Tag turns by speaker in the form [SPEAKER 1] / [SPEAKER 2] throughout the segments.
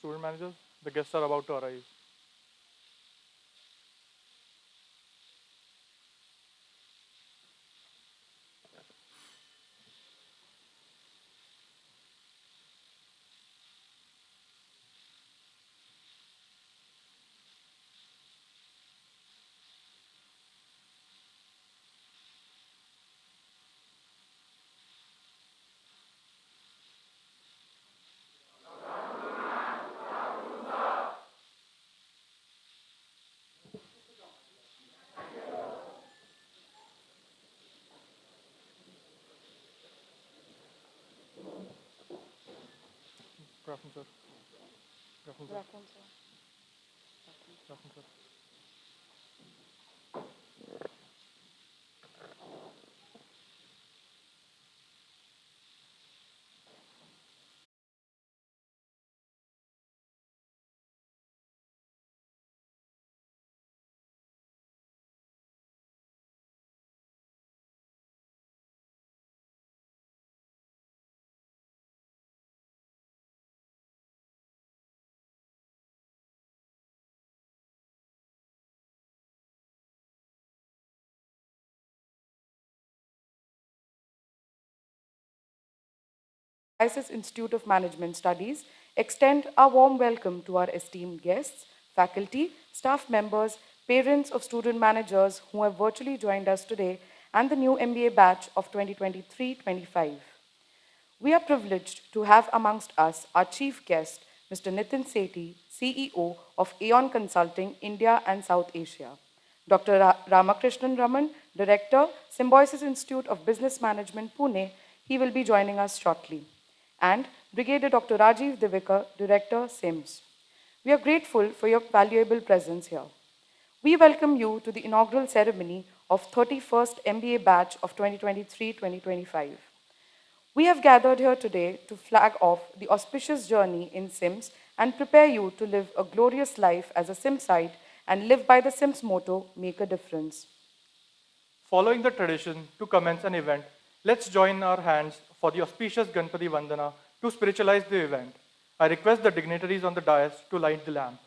[SPEAKER 1] student managers. The guests are about to arrive. Good afternoon, sir. Good afternoon, sir. Good afternoon, sir.
[SPEAKER 2] ISIS Institute of Management Studies extend a warm welcome to our esteemed guests, faculty, staff members, parents of student managers who have virtually joined us today, and the new MBA batch of 2023-25. We are privileged to have amongst us our chief guest, Mr. Nitin Sethi, CEO of Aeon Consulting, India and South Asia. Dr. Ramakrishnan Raman, Director, Symbiosis Institute of Business Management, Pune, he will be joining us shortly. And Brigadier Dr. Rajiv Divekar, Director, SIMS. We are grateful for your valuable presence here. We welcome you to the inaugural ceremony of 31st MBA batch of 2023-2025. We have gathered here today to flag off the auspicious journey in SIMS and prepare you to live a glorious life as a SIMsite and live by the SIMS motto, make a difference.
[SPEAKER 1] Following the tradition to commence an event, let's join our hands for the auspicious Ganpati Vandana to spiritualize the event. I request the dignitaries on the dais to light the lamp.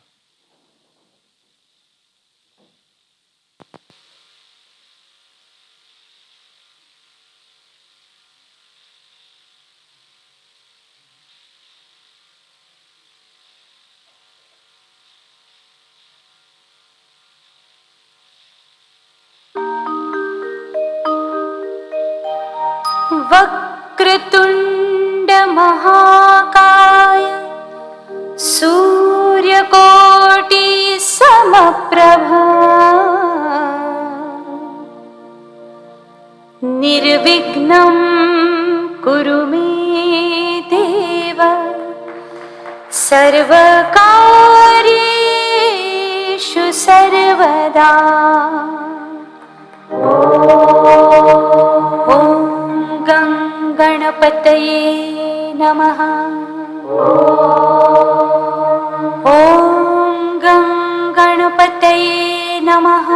[SPEAKER 3] वक्रतुण्डमहाकाय सूर्यकोटिसमप्रभा निर्विघ्नं कुरु मे देव सर्वकार्येषु सर्वदा ॐ गणपतये नमः ॐ गणपतये नमः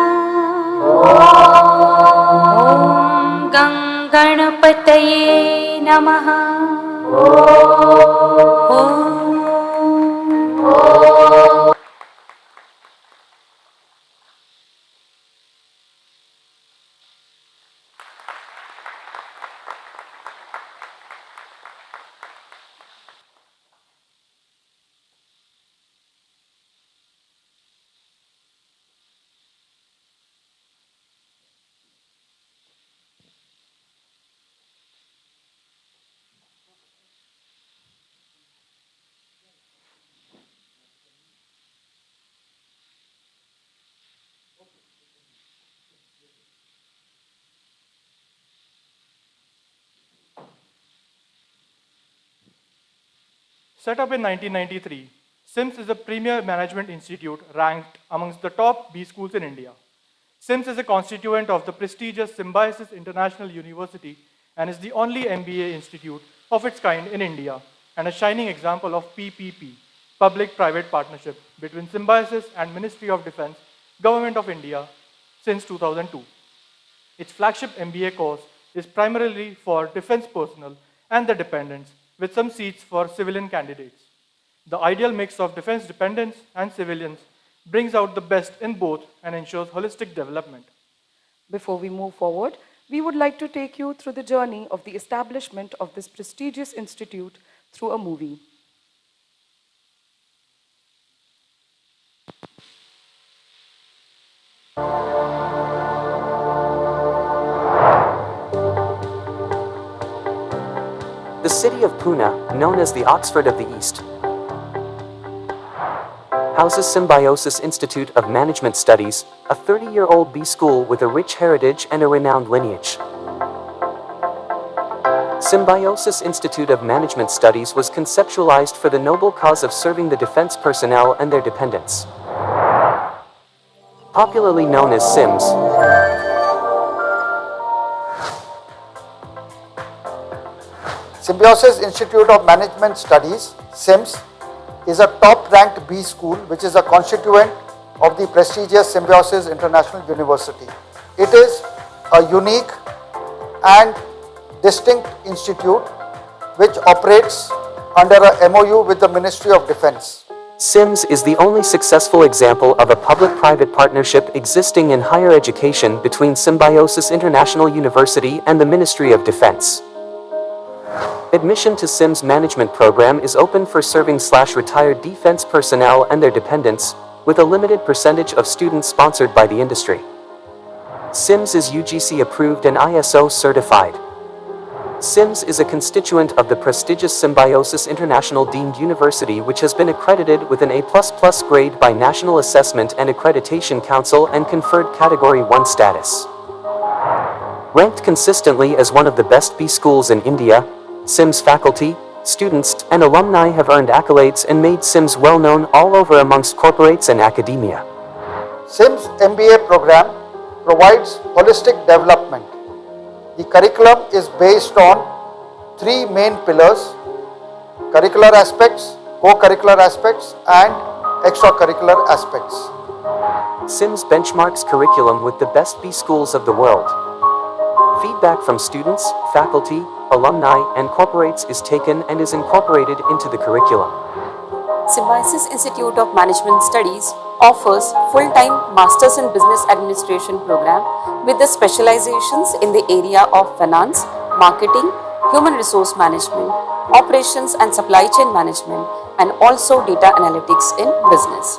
[SPEAKER 3] ॐ गणपतये नमः
[SPEAKER 1] Set up in 1993, SIMS is a premier management institute ranked amongst the top B schools in India. SIMS is a constituent of the prestigious Symbiosis International University and is the only MBA institute of its kind in India and a shining example of PPP, public-private partnership between Symbiosis and Ministry of Defense, Government of India since 2002. Its flagship MBA course is primarily for defense personnel and their dependents, with some seats for civilian candidates. The ideal mix of defense dependents and civilians brings out the best in both and ensures holistic development.
[SPEAKER 2] Before we move forward, we would like to take you through the journey of the establishment of this prestigious institute through a movie.
[SPEAKER 4] The city of Pune, known as the Oxford of the East, houses Symbiosis Institute of Management Studies, a 30-year-old B school with a rich heritage and a renowned lineage. Symbiosis Institute of Management Studies was conceptualized for the noble cause of serving the defense personnel and their dependents. Popularly known as SIMS,
[SPEAKER 5] Symbiosis Institute of Management Studies, SIMS, is a top-ranked B school which is a constituent of the prestigious Symbiosis International University. It is a unique and distinct institute which operates under a MOU with the Ministry of Defense.
[SPEAKER 4] SIMS is the only successful example of a public-private partnership existing in higher education between Symbiosis International University and the Ministry of Defense. Admission to SIMS management program is open for serving/retired defense personnel and their dependents, with a limited percentage of students sponsored by the industry. SIMS is UGC approved and ISO certified. SIMS is a constituent of the prestigious Symbiosis International Deemed University, which has been accredited with an A++ grade by National Assessment and Accreditation Council and conferred Category 1 status. Ranked consistently as one of the best B schools in India, SIMS faculty, students, and alumni have earned accolades and made SIMS well known all over amongst corporates and academia.
[SPEAKER 5] SIMS MBA program provides holistic development. The curriculum is based on three main pillars: curricular aspects, co-curricular aspects, and extracurricular aspects.
[SPEAKER 4] SIMS benchmarks curriculum with the best B schools of the world. Feedback from students, faculty, alumni, and corporates is taken and is incorporated into the curriculum.
[SPEAKER 6] Symbiosis Institute of Management Studies offers full-time Masters in Business Administration program with the specializations in the area of finance, marketing, human resource management, operations and supply chain management, and also data analytics in business.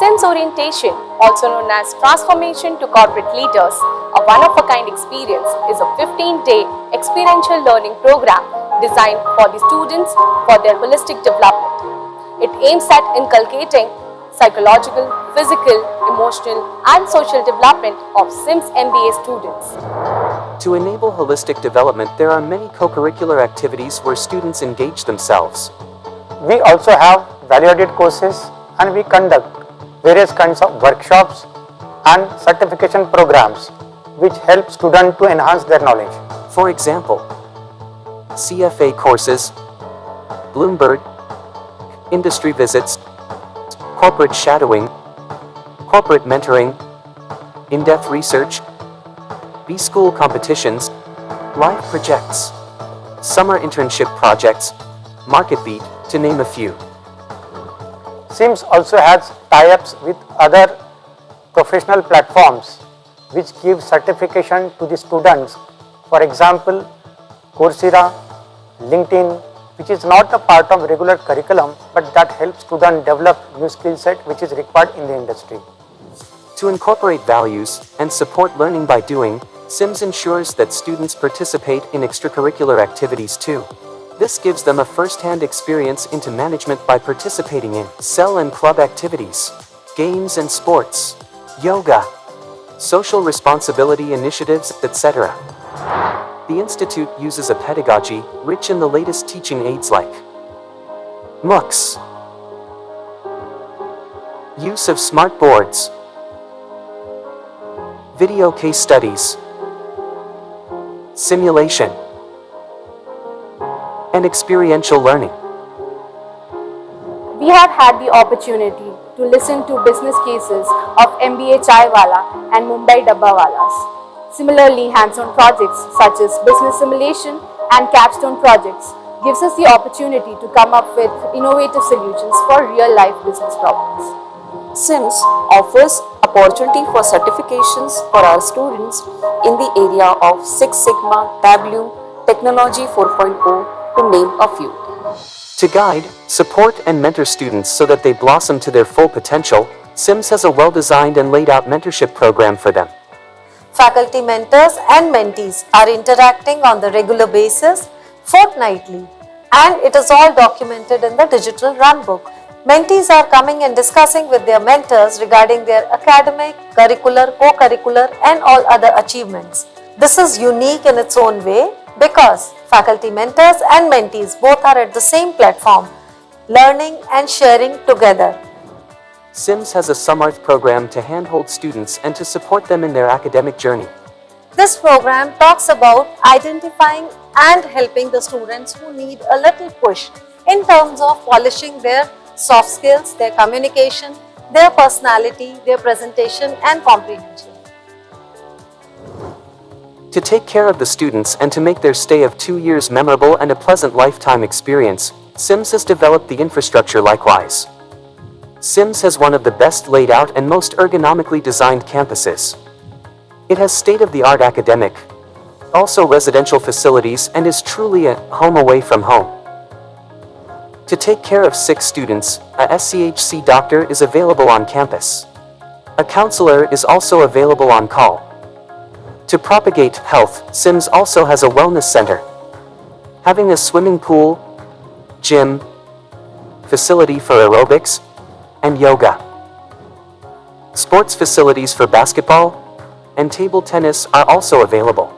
[SPEAKER 7] SIMS Orientation, also known as Transformation to Corporate Leaders, a one-of-a-kind experience, is a 15-day experiential learning program designed for the students for their holistic development. It aims at inculcating psychological, physical, emotional, and social development of SIMS MBA students.
[SPEAKER 4] To enable holistic development, there are many co-curricular activities where students engage themselves.
[SPEAKER 8] We also have value-added courses, and we conduct various kinds of workshops and certification programs which help students to enhance their knowledge.
[SPEAKER 4] For example, CFA courses, Bloomberg, industry visits, corporate shadowing, corporate mentoring, in-depth research, B-school competitions, live projects, summer internship projects, market beat, to name a few.
[SPEAKER 8] SIMS also has tie-ups with other professional platforms which give certification to the students. For example, Coursera, LinkedIn, which is not a part of regular curriculum, but that helps students develop new skill set which is required in the industry.
[SPEAKER 4] To incorporate values and support learning by doing, SIMS ensures that students participate in extracurricular activities too. This gives them a first-hand experience into management by participating in cell and club activities, games and sports, yoga, social responsibility initiatives, etc. The Institute uses a pedagogy rich in the latest teaching aids like MOOCs, use of smart boards, video case studies, simulation, and experiential learning.
[SPEAKER 7] We have had the opportunity to listen to business cases of MBA Chaiwala and Mumbai Dabbawalas. Similarly, hands-on projects such as business simulation and capstone projects gives us the opportunity to come up with innovative solutions for real-life business problems.
[SPEAKER 6] SIMS offers opportunity for certifications for our students in the area of Six Sigma, Tableau, Technology 4.0 to name a few.
[SPEAKER 4] To guide, support and mentor students so that they blossom to their full potential, SIMS has a well-designed and laid-out mentorship program for them.
[SPEAKER 9] Faculty mentors and mentees are interacting on the regular basis, fortnightly, and it is all documented in the digital runbook. Mentees are coming and discussing with their mentors regarding their academic, curricular, co-curricular and all other achievements. This is unique in its own way because faculty mentors and mentees both are at the same platform, learning and sharing together.
[SPEAKER 4] SIMS has a Samarth program to handhold students and to support them in their academic journey.
[SPEAKER 9] This program talks about identifying and helping the students who need a little push in terms of polishing their soft skills, their communication, their personality, their presentation and comprehension.
[SPEAKER 4] To take care of the students and to make their stay of 2 years memorable and a pleasant lifetime experience, SIMS has developed the infrastructure likewise. SIMS has one of the best laid out and most ergonomically designed campuses. It has state-of-the-art academic, also residential facilities and is truly a home away from home. To take care of sick students, a SCHC doctor is available on campus. A counselor is also available on call. To propagate health, SIMS also has a wellness center, having a swimming pool, gym, facility for aerobics, and yoga. Sports facilities for basketball and table tennis are also available.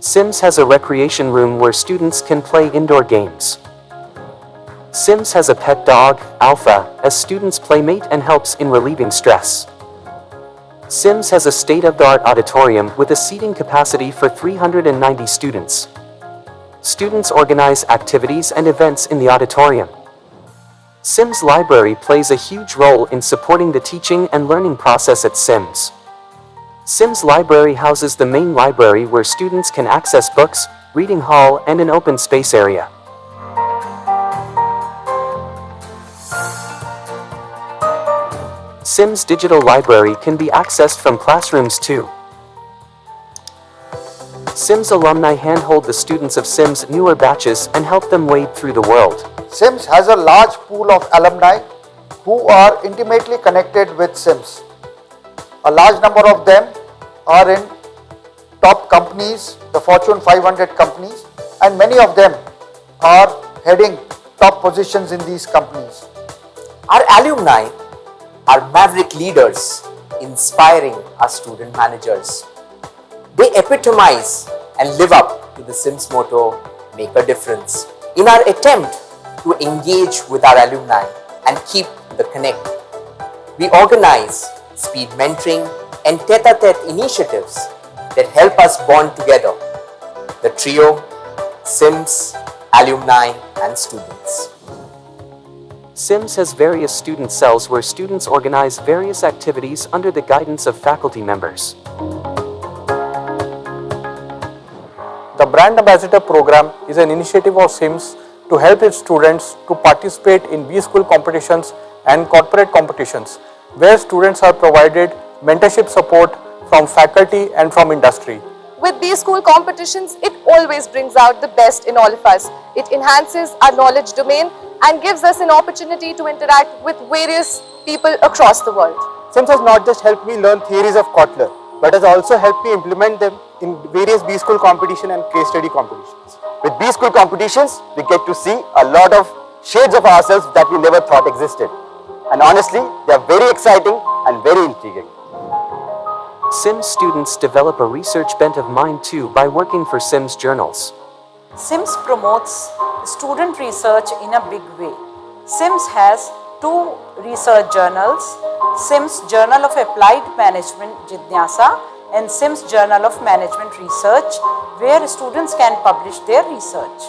[SPEAKER 4] SIMS has a recreation room where students can play indoor games. SIMS has a pet dog, Alpha, as students' playmate and helps in relieving stress. SIMS has a state-of-the-art auditorium with a seating capacity for 390 students. Students organize activities and events in the auditorium. SIMS Library plays a huge role in supporting the teaching and learning process at SIMS. SIMS Library houses the main library where students can access books, reading hall, and an open space area. SIMS Digital Library can be accessed from classrooms too. SIMS alumni handhold the students of SIMS newer batches and help them wade through the world.
[SPEAKER 5] SIMS has a large pool of alumni who are intimately connected with SIMS. A large number of them are in top companies, the Fortune 500 companies, and many of them are heading top positions in these companies.
[SPEAKER 10] Our alumni are maverick leaders, inspiring our student managers. They epitomize and live up to the SIMS motto, make a difference. In our attempt to engage with our alumni and keep the connect, we organize speed mentoring and tete-a-tete initiatives that help us bond together, the trio, SIMS, alumni and students.
[SPEAKER 4] SIMS has various student cells where students organize various activities under the guidance of faculty members.
[SPEAKER 8] The Brand Ambassador program is an initiative of SIMS to help its students to participate in B-School competitions and corporate competitions, where students are provided mentorship support from faculty and from industry.
[SPEAKER 7] With these school competitions, it always brings out the best in all of us. It enhances our knowledge domain and gives us an opportunity to interact with various people across the world.
[SPEAKER 11] SIMS has not just helped me learn theories of Kotler, but has also helped me implement them in various B-School competition and case study competitions. With B-School competitions, we get to see a lot of shades of ourselves that we never thought existed. And honestly, they are very exciting and very intriguing.
[SPEAKER 4] SIMS students develop a research bent of mind too by working for SIMS journals.
[SPEAKER 12] SIMS promotes student research in a big way. SIMS has 2 research journals, SIMS Journal of Applied Management Jidnyasa and SIMS Journal of Management Research, where students can publish their research.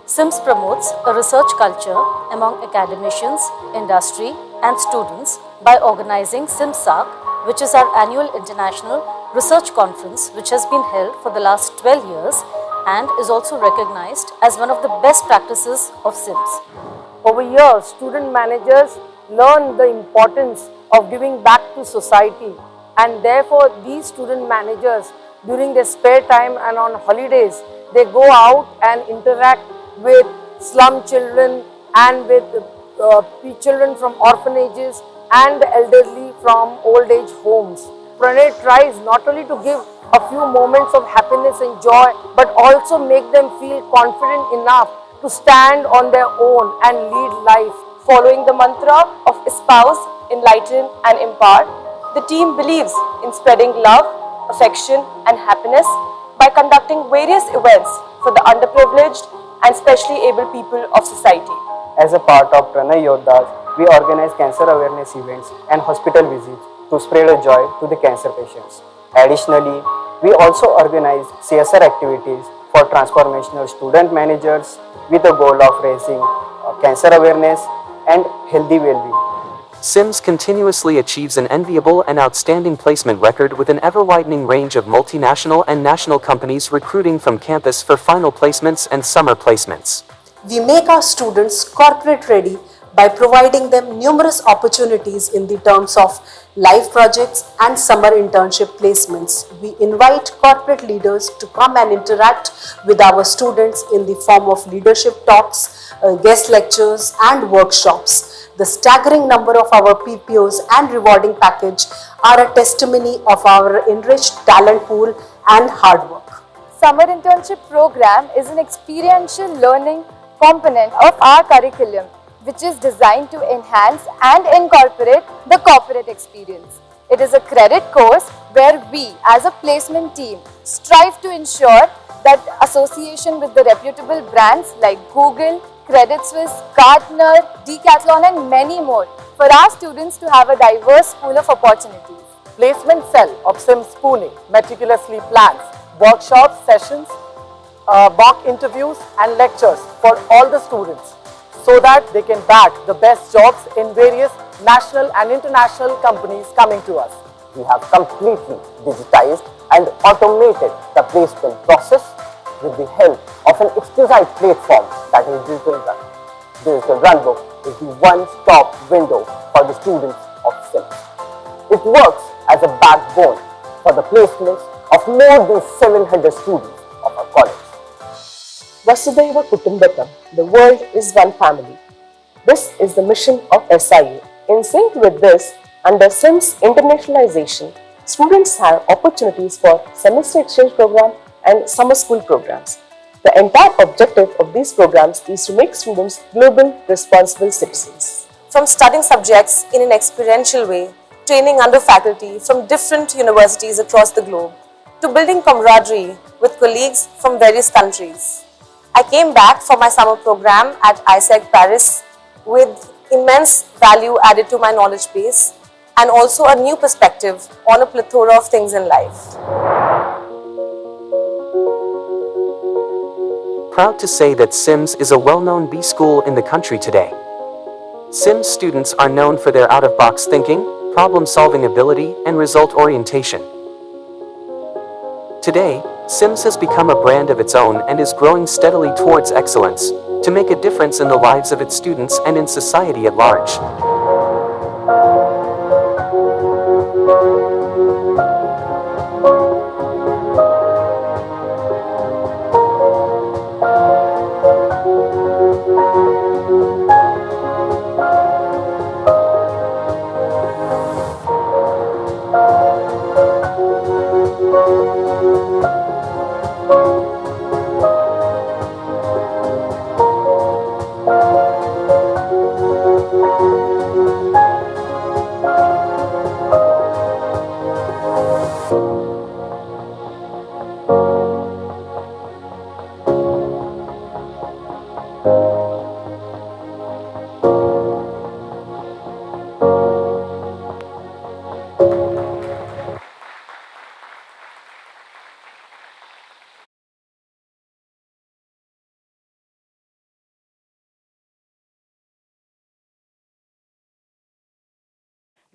[SPEAKER 13] SIMS promotes a research culture among academicians, industry and students by organizing SIMSAC, which is our annual international research conference which has been held for the last 12 years and is also recognized as one of the best practices of SIMS.
[SPEAKER 14] Over years, student managers learn the importance of giving back to society, and therefore these student managers during their spare time and on holidays, they go out and interact with slum children and with children from orphanages and the elderly from old age homes. Pranay tries not only to give a few moments of happiness and joy, but also make them feel confident enough to stand on their own and lead life.
[SPEAKER 7] Following the mantra of espouse, enlighten and impart, the team believes in spreading love, affection and happiness by conducting various events for the underprivileged and specially able people of society.
[SPEAKER 15] As a part of Pranay Yodhas, we organize cancer awareness events and hospital visits to spread a joy to the cancer patients. Additionally, we also organize CSR activities for transformational student managers with the goal of raising cancer awareness and healthy well-being.
[SPEAKER 4] SIMS continuously achieves an enviable and outstanding placement record with an ever-widening range of multinational and national companies recruiting from campus for final placements and summer placements.
[SPEAKER 9] We make our students corporate ready by providing them numerous opportunities in the terms of live projects and summer internship placements. We invite corporate leaders to come and interact with our students in the form of leadership talks, guest lectures and workshops. The staggering number of our PPOs and rewarding package are a testimony of our enriched talent pool and hard work.
[SPEAKER 16] Summer internship program is an experiential learning component of our curriculum, which is designed to enhance and incorporate the corporate experience. It is a credit course where we as a placement team strive to ensure that association with the reputable brands like Google, Credit Suisse, Gartner, Decathlon and many more for our students to have a diverse pool of opportunities.
[SPEAKER 14] Placement cell of SIMS Pune meticulously plans workshops, sessions, mock interviews and lectures for all the students so that they can bag the best jobs in various national and international companies coming to us.
[SPEAKER 15] We have completely digitized and automated the placement process with the help of an exquisite platform that is Digital Run. Digital Runbook is the one-stop window for the students of SIMS. It works as a backbone for the placements of more than 700 students of our college.
[SPEAKER 17] Vasudhaiva Kutumbakam, the world is one family. This is the mission of SIA. In sync with this, under SIMS internationalization, students have opportunities for semester exchange program and summer school programs. The entire objective of these programs is to make students global, responsible citizens.
[SPEAKER 9] From studying subjects in an experiential way, training under faculty from different universities across the globe, to building camaraderie with colleagues from various countries. I came back for my summer program at ISEG Paris with immense value added to my knowledge base and also a new perspective on a plethora of things in life.
[SPEAKER 4] Proud to say that SIMS is a well-known B school in the country today. SIMS students are known for their out-of-box thinking, problem-solving ability, and result orientation. Today, SIMS has become a brand of its own and is growing steadily towards excellence, to make a difference in the lives of its students and in society at large.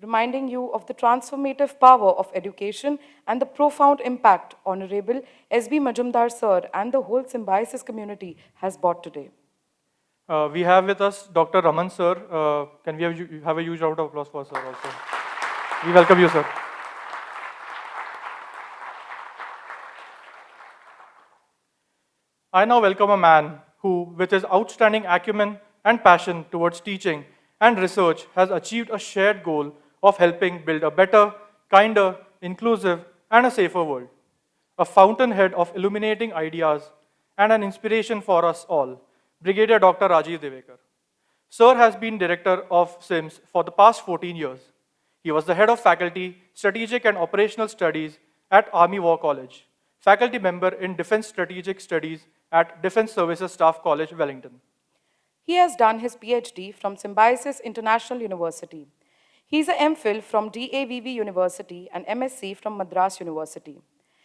[SPEAKER 2] reminding you of the transformative power of education and the profound impact Honorable S.B. Majumdar Sir and the whole Symbiosis community has brought today.
[SPEAKER 1] We have with us Dr. Raman Sir. Can we have a huge round of applause for Sir also? We welcome you, Sir. I now welcome a man who, with his outstanding acumen and passion towards teaching and research, has achieved a shared goal of helping build a better, kinder, inclusive, and a safer world. A fountainhead of illuminating ideas and an inspiration for us all, Brigadier Dr. Rajiv Devekar. Sir has been director of SIMS for the past 14 years. He was the head of faculty, strategic and operational studies at Army War College, faculty member in Defense Strategic Studies at Defense Services Staff College, Wellington.
[SPEAKER 2] He has done his PhD from Symbiosis International University. He is a MPhil from DAVV University and MSc from Madras University.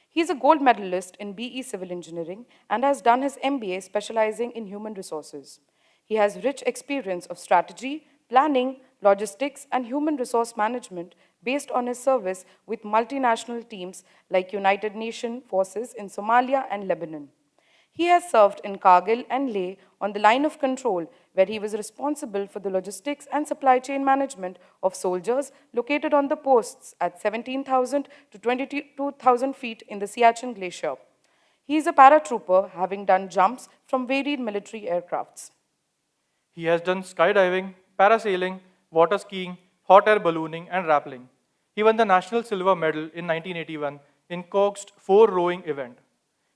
[SPEAKER 2] He is a gold medalist in BE Civil Engineering and has done his MBA specializing in human resources. He has rich experience of strategy, planning, logistics, and human resource management based on his service with multinational teams like United Nations forces in Somalia and Lebanon. He has served in Kargil and Leh on the line of control, where he was responsible for the logistics and supply chain management of soldiers located on the posts at 17,000 to 22,000 feet in the Siachen Glacier. He is a paratrooper, having done jumps from varied military aircrafts.
[SPEAKER 1] He has done skydiving, parasailing, water skiing, hot air ballooning, and rappelling. He won the National Silver Medal in 1981 in Coxed 4 rowing event.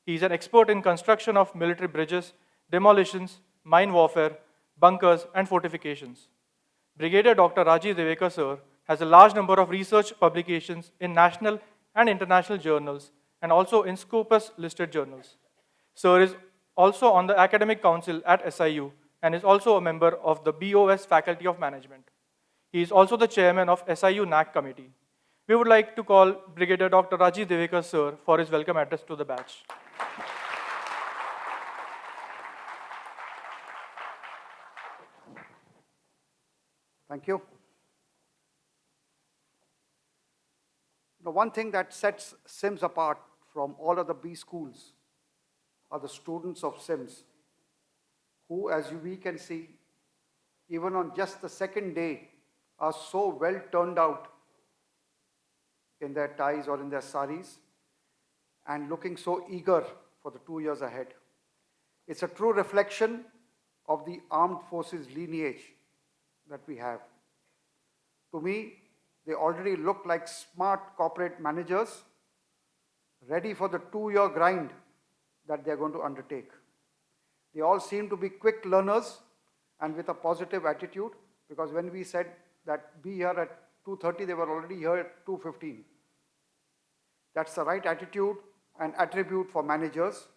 [SPEAKER 1] He is an expert in construction of military bridges, demolitions, mine warfare, bunkers, and fortifications. Brigadier Dr. Rajiv Devekar Sir has a large number of research publications in national and international journals and also in Scopus listed journals. Sir is also on the Academic Council at SIU and is also a member of the BOS Faculty of Management. He is also the chairman of SIU NAC committee. We would like to call Brigadier Dr. Rajiv Devekar Sir for his welcome address to the batch.
[SPEAKER 5] Thank you. The one thing that sets SIMS apart from all other B schools are the students of SIMS, who, as we can see, even on just the second day, are so well turned out in their ties or in their saris and looking so eager for the 2 years ahead. It's a true reflection of the armed forces lineage that we have. To me, they already look like smart corporate managers ready for the 2-year grind that they're going to undertake. They all seem to be quick learners and with a positive attitude, because when we said that be here at 2:30, they were already here at 2:15. That's the right attitude and attribute for managers.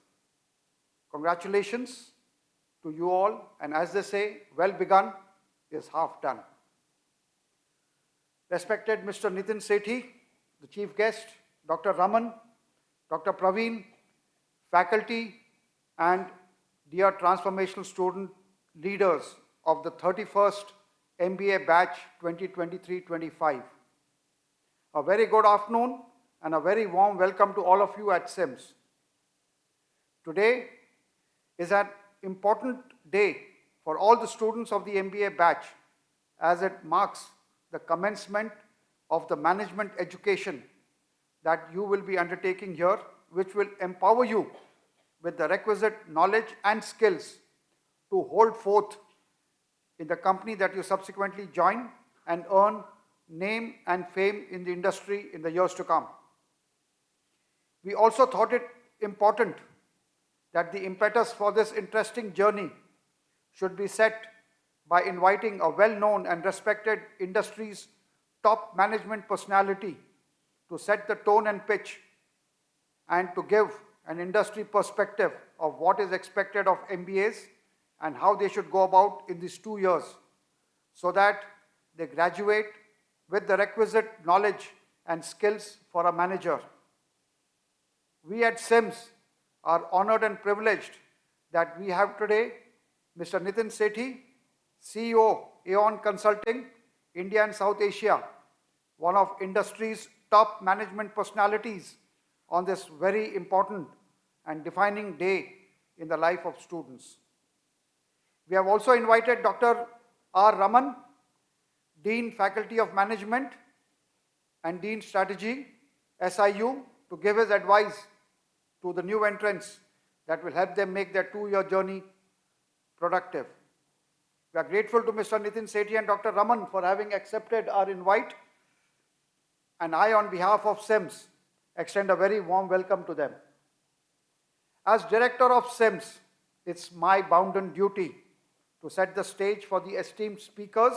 [SPEAKER 5] Congratulations to you all, and as they say, well begun is half done. Respected Mr. Nitin Sethi, the chief guest, Dr. Raman, Dr. Praveen, faculty, and dear transformational student leaders of the 31st MBA batch 2023-25. A very good afternoon and a very warm welcome to all of you at SIMS. Today is an important day for all the students of the MBA batch, as it marks the commencement of the management education that you will be undertaking here, which will empower you with the requisite knowledge and skills to hold forth in the company that you subsequently join and earn name and fame in the industry in the years to come. We also thought it important that the impetus for this interesting journey should be set by inviting a well-known and respected industry's top management personality to set the tone and pitch and to give an industry perspective of what is expected of MBAs and how they should go about in these 2 years, so that they graduate with the requisite knowledge and skills for a manager. We at SIMS are honored and privileged that we have today Mr. Nitin Sethi, CEO, Aeon Consulting, India and South Asia, one of industry's top management personalities on this very important and defining day in the life of students. We have also invited Dr. R. Raman, Dean Faculty of Management and Dean Strategy, SIU, to give his advice to the new entrants that will help them make their 2-year journey productive. We are grateful to Mr. Nitin Sethi and Dr. Raman for having accepted our invite, and I, on behalf of SIMS, extend a very warm welcome to them. As director of SIMS, it's my bounden duty to set the stage for the esteemed speakers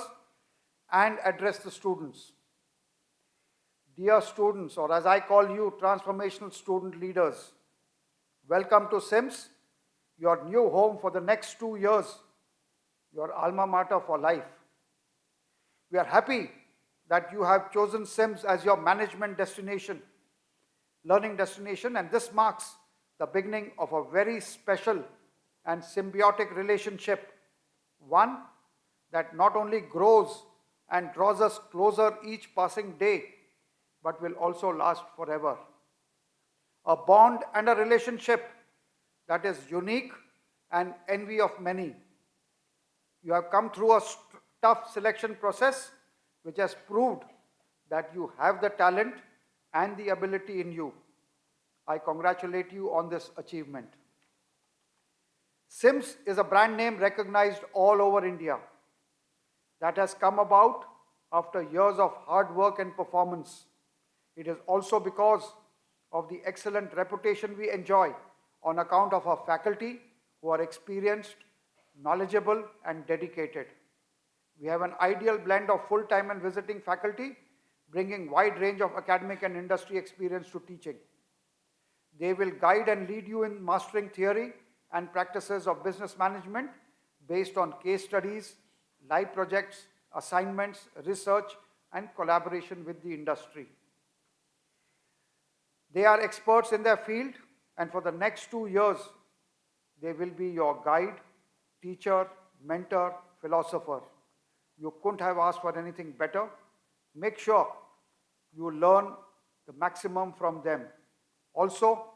[SPEAKER 5] and address the students. Dear students, or as I call you, transformational student leaders, welcome to SIMS, your new home for the next 2 years, your alma mater for life. We are happy that you have chosen SIMS as your management destination, learning destination, and this marks the beginning of a very special and symbiotic relationship, one that not only grows and draws us closer each passing day, but will also last forever. A bond and a relationship that is unique and envy of many. You have come through a tough selection process which has proved that you have the talent and the ability in you. I congratulate you on this achievement. SIMS is a brand name recognized all over India that has come about after years of hard work and performance. It is also because of the excellent reputation we enjoy on account of our faculty who are experienced, knowledgeable, and dedicated. We have an ideal blend of full-time and visiting faculty, bringing wide range of academic and industry experience to teaching. They will guide and lead you in mastering theory and practices of business management based on case studies, live projects, assignments, research, and collaboration with the industry. They are experts in their field, and for the next 2 years, they will be your guide, teacher, mentor, philosopher. You couldn't have asked for anything better. Make sure you learn the maximum from them. Also,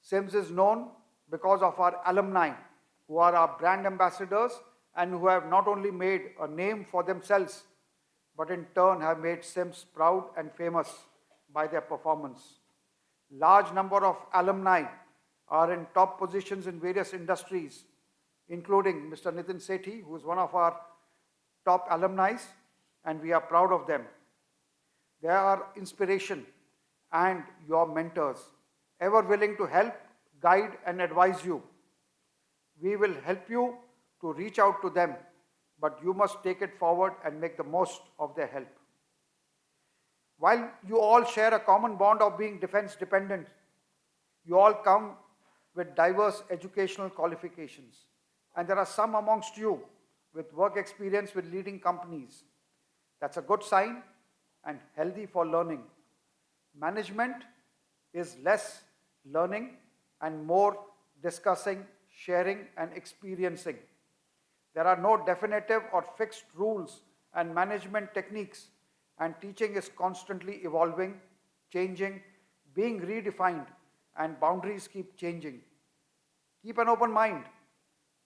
[SPEAKER 5] SIMS is known because of our alumni, who are our brand ambassadors and who have not only made a name for themselves, but in turn have made SIMS proud and famous by their performance. Large number of alumni are in top positions in various industries, including Mr. Nitin Sethi, who is one of our top alumni, and we are proud of them. They are inspiration and your mentors, ever willing to help, guide, and advise you. We will help you to reach out to them, but you must take it forward and make the most of their help. While you all share a common bond of being defense dependent, you all come with diverse educational qualifications, and there are some amongst you with work experience with leading companies. That's a good sign and healthy for learning. Management is less learning and more discussing, sharing, and experiencing. There are no definitive or fixed rules and management techniques, and teaching is constantly evolving, changing, being redefined, and boundaries keep changing. Keep an open mind,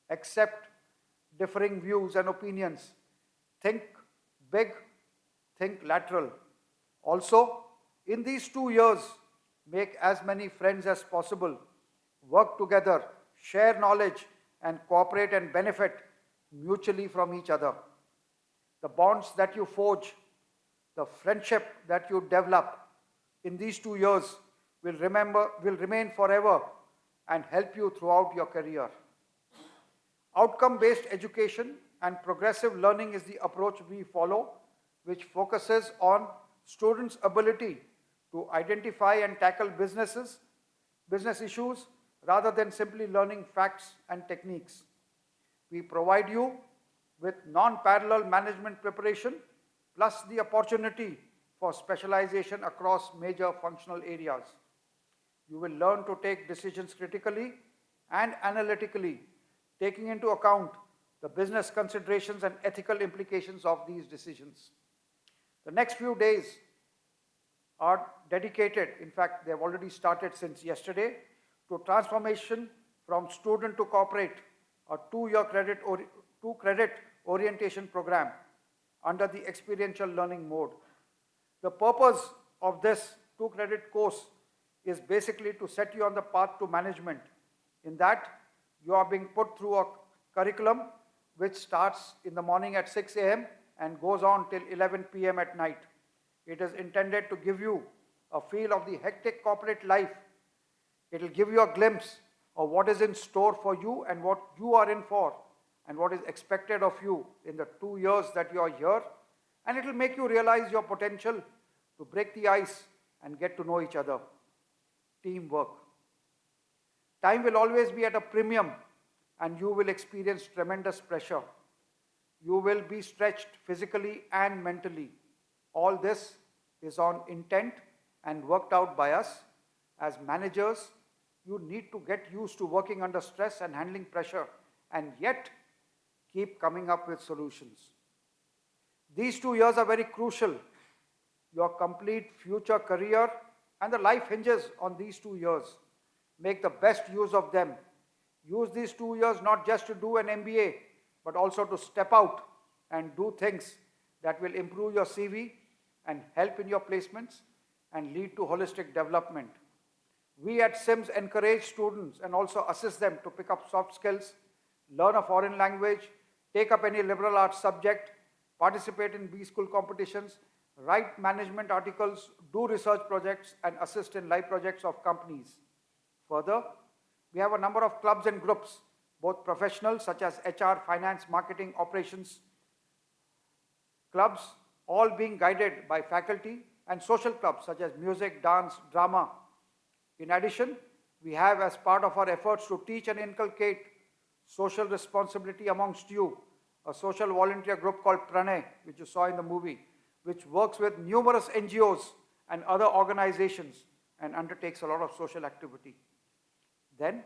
[SPEAKER 5] accept differing views and opinions, think big, think lateral. Also, in these 2 years, make as many friends as possible, work together, share knowledge, and cooperate and benefit mutually from each other. The bonds that you forge, the friendship that you develop in these 2 years will remain forever and help you throughout your career. Outcome-based education and progressive learning is the approach we follow, which focuses on students' ability to identify and tackle business issues rather than simply learning facts and techniques. We provide you with non-parallel management preparation plus the opportunity for specialization across major functional areas. You will learn to take decisions critically and analytically, taking into account the business considerations and ethical implications of these decisions. The next few days are dedicated, in fact, they have already started since yesterday, to transformation from student to corporate, a two-credit orientation program under the experiential learning mode. The purpose of this two-credit course is basically to set you on the path to management. In that, you are being put through a curriculum which starts in the morning at 6 a.m. and goes on till 11 p.m. at night. It is intended to give you a feel of the hectic corporate life. It will give you a glimpse of what is in store for you and what you are in for and what is expected of you in the 2 years that you are here. And it will make you realize your potential to break the ice and get to know each other. Teamwork. Time will always be at a premium and you will experience tremendous pressure. You will be stretched physically and mentally. All this is on intent and worked out by us. As managers, you need to get used to working under stress and handling pressure and yet keep coming up with solutions. These 2 years are very crucial. Your complete future career and the life hinges on these 2 years. Make the best use of them. Use these 2 years not just to do an MBA, but also to step out and do things that will improve your CV and help in your placements and lead to holistic development. We at SIMS encourage students and also assist them to pick up soft skills, learn a foreign language, take up any liberal arts subject, participate in B-school competitions, write management articles, do research projects, and assist in live projects of companies. Further, we have a number of clubs and groups, both professional such as HR, finance, marketing, operations, clubs, all being guided by faculty, and social clubs such as music, dance, drama. In addition, we have, as part of our efforts to teach and inculcate social responsibility amongst you, a social volunteer group called Pranay, which you saw in the movie, which works with numerous NGOs and other organizations and undertakes a lot of social activity. Then,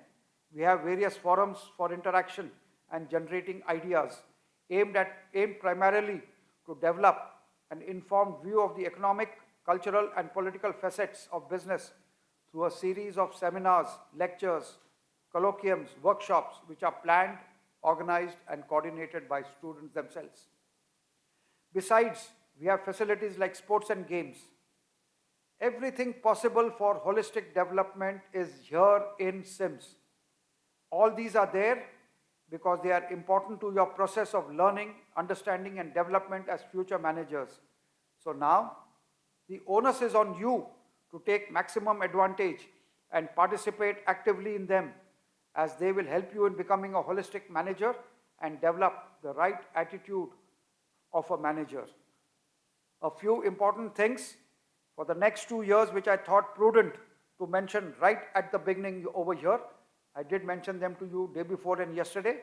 [SPEAKER 5] we have various forums for interaction and generating ideas aimed primarily to develop an informed view of the economic, cultural, and political facets of business through a series of seminars, lectures, colloquiums, workshops, which are planned, organized, and coordinated by students themselves. Besides, we have facilities like sports and games. Everything possible for holistic development is here in SIMS. All these are there because they are important to your process of learning, understanding, and development as future managers. So now, the onus is on you to take maximum advantage and participate actively in them, as they will help you in becoming a holistic manager and develop the right attitude of a manager. A few important things for the next 2 years which I thought prudent to mention right at the beginning over here. I did mention them to you day before and yesterday,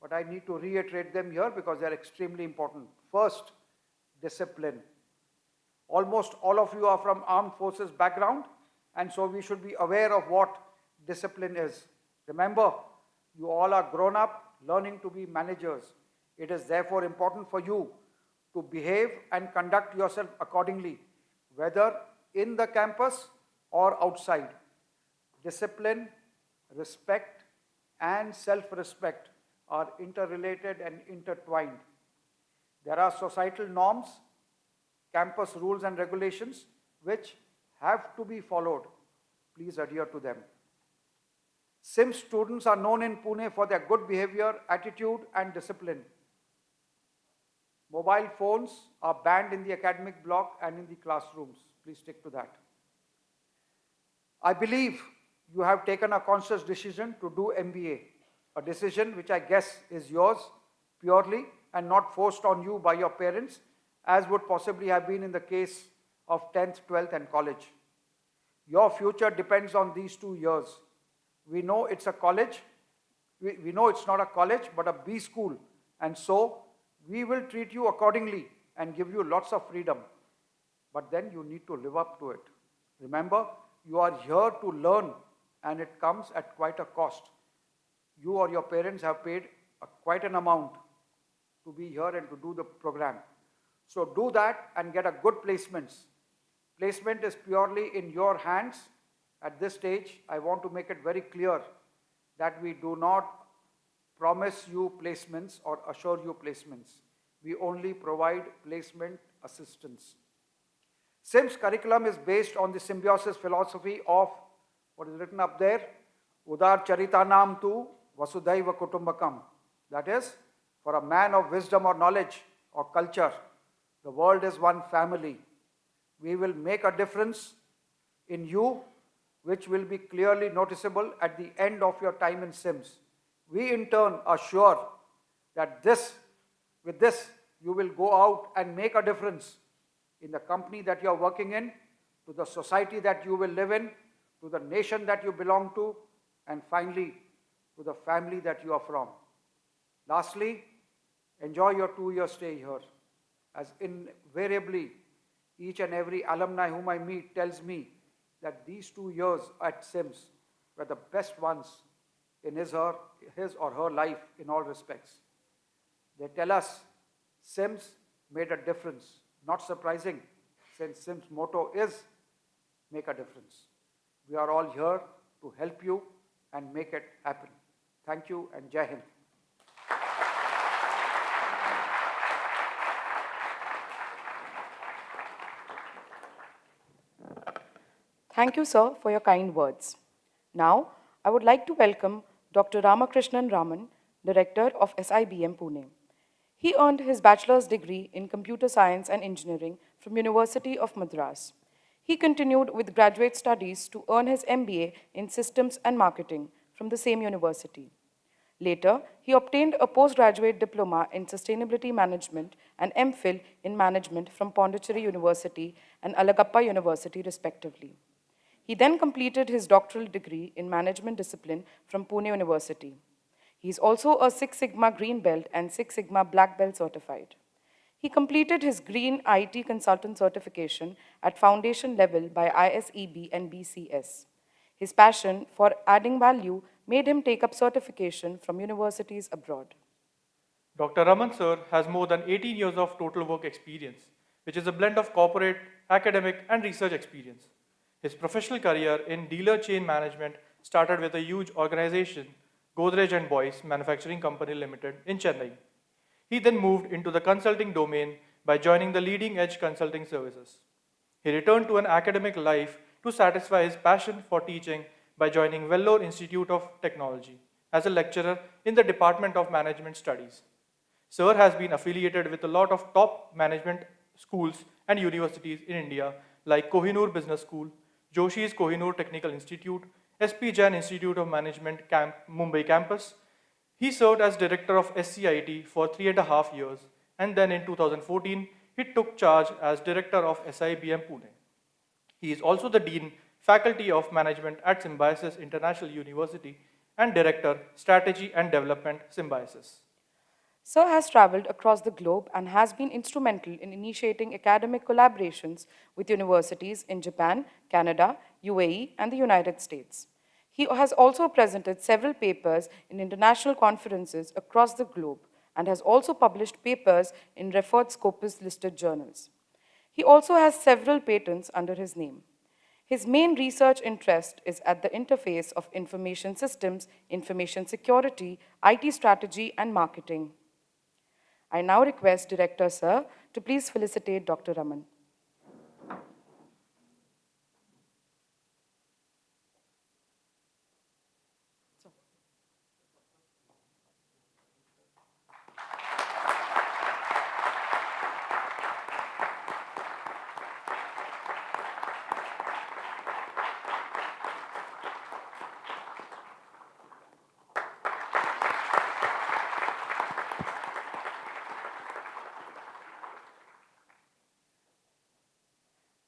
[SPEAKER 5] but I need to reiterate them here because they are extremely important. First, discipline. Almost all of you are from armed forces background, and so we should be aware of what discipline is. Remember, you all are grown up learning to be managers. It is therefore important for you to behave and conduct yourself accordingly, whether in the campus or outside. Discipline, respect, and self-respect are interrelated and intertwined. There are societal norms, campus rules and regulations which have to be followed. Please adhere to them. SIMS students are known in Pune for their good behavior, attitude, and discipline. Mobile phones are banned in the academic block and in the classrooms. Please stick to that. I believe you have taken a conscious decision to do MBA, a decision which I guess is yours purely and not forced on you by your parents, as would possibly have been in the case of 10th, 12th, and college. Your future depends on these 2 years. We know it's a college. We know it's not a college, but a B school. And so, we will treat you accordingly and give you lots of freedom. But then you need to live up to it. Remember, you are here to learn, and it comes at quite a cost. You or your parents have paid quite an amount to be here and to do the program. So do that and get a good placements. Placement is purely in your hands. At this stage, I want to make it very clear that we do not promise you placements or assure you placements. We only provide placement assistance. SIMS curriculum is based on the symbiosis philosophy of what is written up there, Udar Charitanam tu Vasudhaiva Kutumbakam. That is, for a man of wisdom or knowledge or culture, the world is one family. We will make a difference in you, which will be clearly noticeable at the end of your time in SIMS. We in turn are sure that with this, you will go out and make a difference in the company that you are working in, to the society that you will live in, to the nation that you belong to, and finally, to the family that you are from. Lastly, enjoy your 2-year stay here, as invariably each and every alumni whom I meet tells me that these 2 years at SIMS were the best ones in his or her life in all respects. They tell us SIMS made a difference. Not surprising, since SIMS motto is make a difference. We are all here to help you and make it happen. Thank you and Jai Hind.
[SPEAKER 2] Thank you, sir, for your kind words. Now, I would like to welcome Dr. Ramakrishnan Raman, Director of SIBM Pune. He earned his bachelor's degree in computer science and engineering from University of Madras. He continued with graduate studies to earn his MBA in systems and marketing from the same university. Later, he obtained a postgraduate diploma in sustainability management and MPhil in management from Pondicherry University and Alagappa University, respectively. He then completed his doctoral degree in management discipline from Pune University. He is also a Six Sigma Green Belt and Six Sigma Black Belt certified. He completed his Green IT Consultant certification at foundation level by ISEB and BCS. His passion for adding value made him take up certification from universities abroad.
[SPEAKER 1] Dr. Raman sir has more than 18 years of total work experience, which is a blend of corporate, academic, and research experience. His professional career in dealer chain management started with a huge organization, Godrej & Boyce Manufacturing Company Limited in Chennai. He then moved into the consulting domain by joining the leading edge consulting services. He returned to an academic life to satisfy his passion for teaching by joining Vellore Institute of Technology as a lecturer in the Department of Management Studies. Sir has been affiliated with a lot of top management schools and universities in India like Kohinoor Business School, Joshi's Kohinoor Technical Institute, SP Jain Institute of Management Mumbai campus. He served as director of SCIT for 3.5 years, and then in 2014, he took charge as director of SIBM Pune. He is also the Dean, Faculty of Management at Symbiosis International University and Director, Strategy and Development, Symbiosis.
[SPEAKER 2] Sir has traveled across the globe and has been instrumental in initiating academic collaborations with universities in Japan, Canada, UAE, and the United States. He has also presented several papers in international conferences across the globe and has also published papers in referred Scopus listed journals. He also has several patents under his name. His main research interest is at the interface of information systems, information security, IT strategy, and marketing. I now request Director Sir to please felicitate Dr. Raman.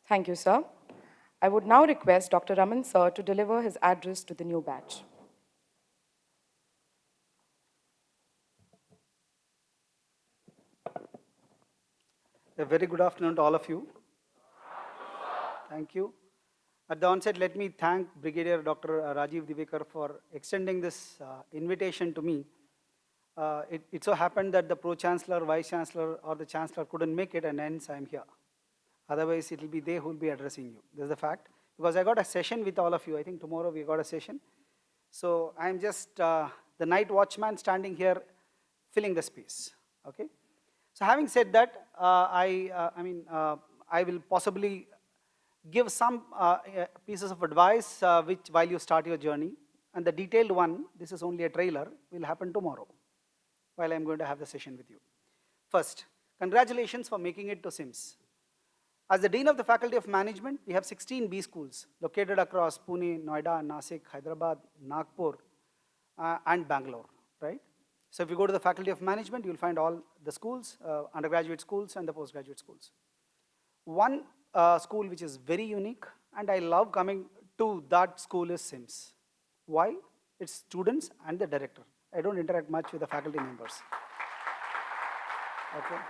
[SPEAKER 2] Thank you, sir. I would now request Dr. Raman sir to deliver his address to the new batch.
[SPEAKER 18] A very good afternoon to all of you. Thank you. At the onset, let me thank Brigadier Dr. Rajiv Divekar for extending this invitation to me. it so happened that the Pro-Chancellor, Vice-Chancellor or the Chancellor couldn't make it, and hence I'm here. Otherwise, it will be they who will be addressing you. This is the fact. Because I got a session with all of you. I think tomorrow we got a session. So I'm just the night watchman standing here filling the space. Okay. So having said that, I will possibly give some pieces of advice which while you start your journey. And the detailed one, this is only a trailer, will happen tomorrow while I'm going to have the session with you. First, congratulations for making it to SIMS. As the Dean of the Faculty of Management, we have 16 B schools located across Pune, Noida, Nasik, Hyderabad, Nagpur, and Bangalore, right? So if you go to the Faculty of Management, you'll find all the schools, undergraduate schools and the postgraduate schools. One school which is very unique, and I love coming to that school, is SIMS. Why? It's students and the director. I don't interact much with the faculty members. Okay.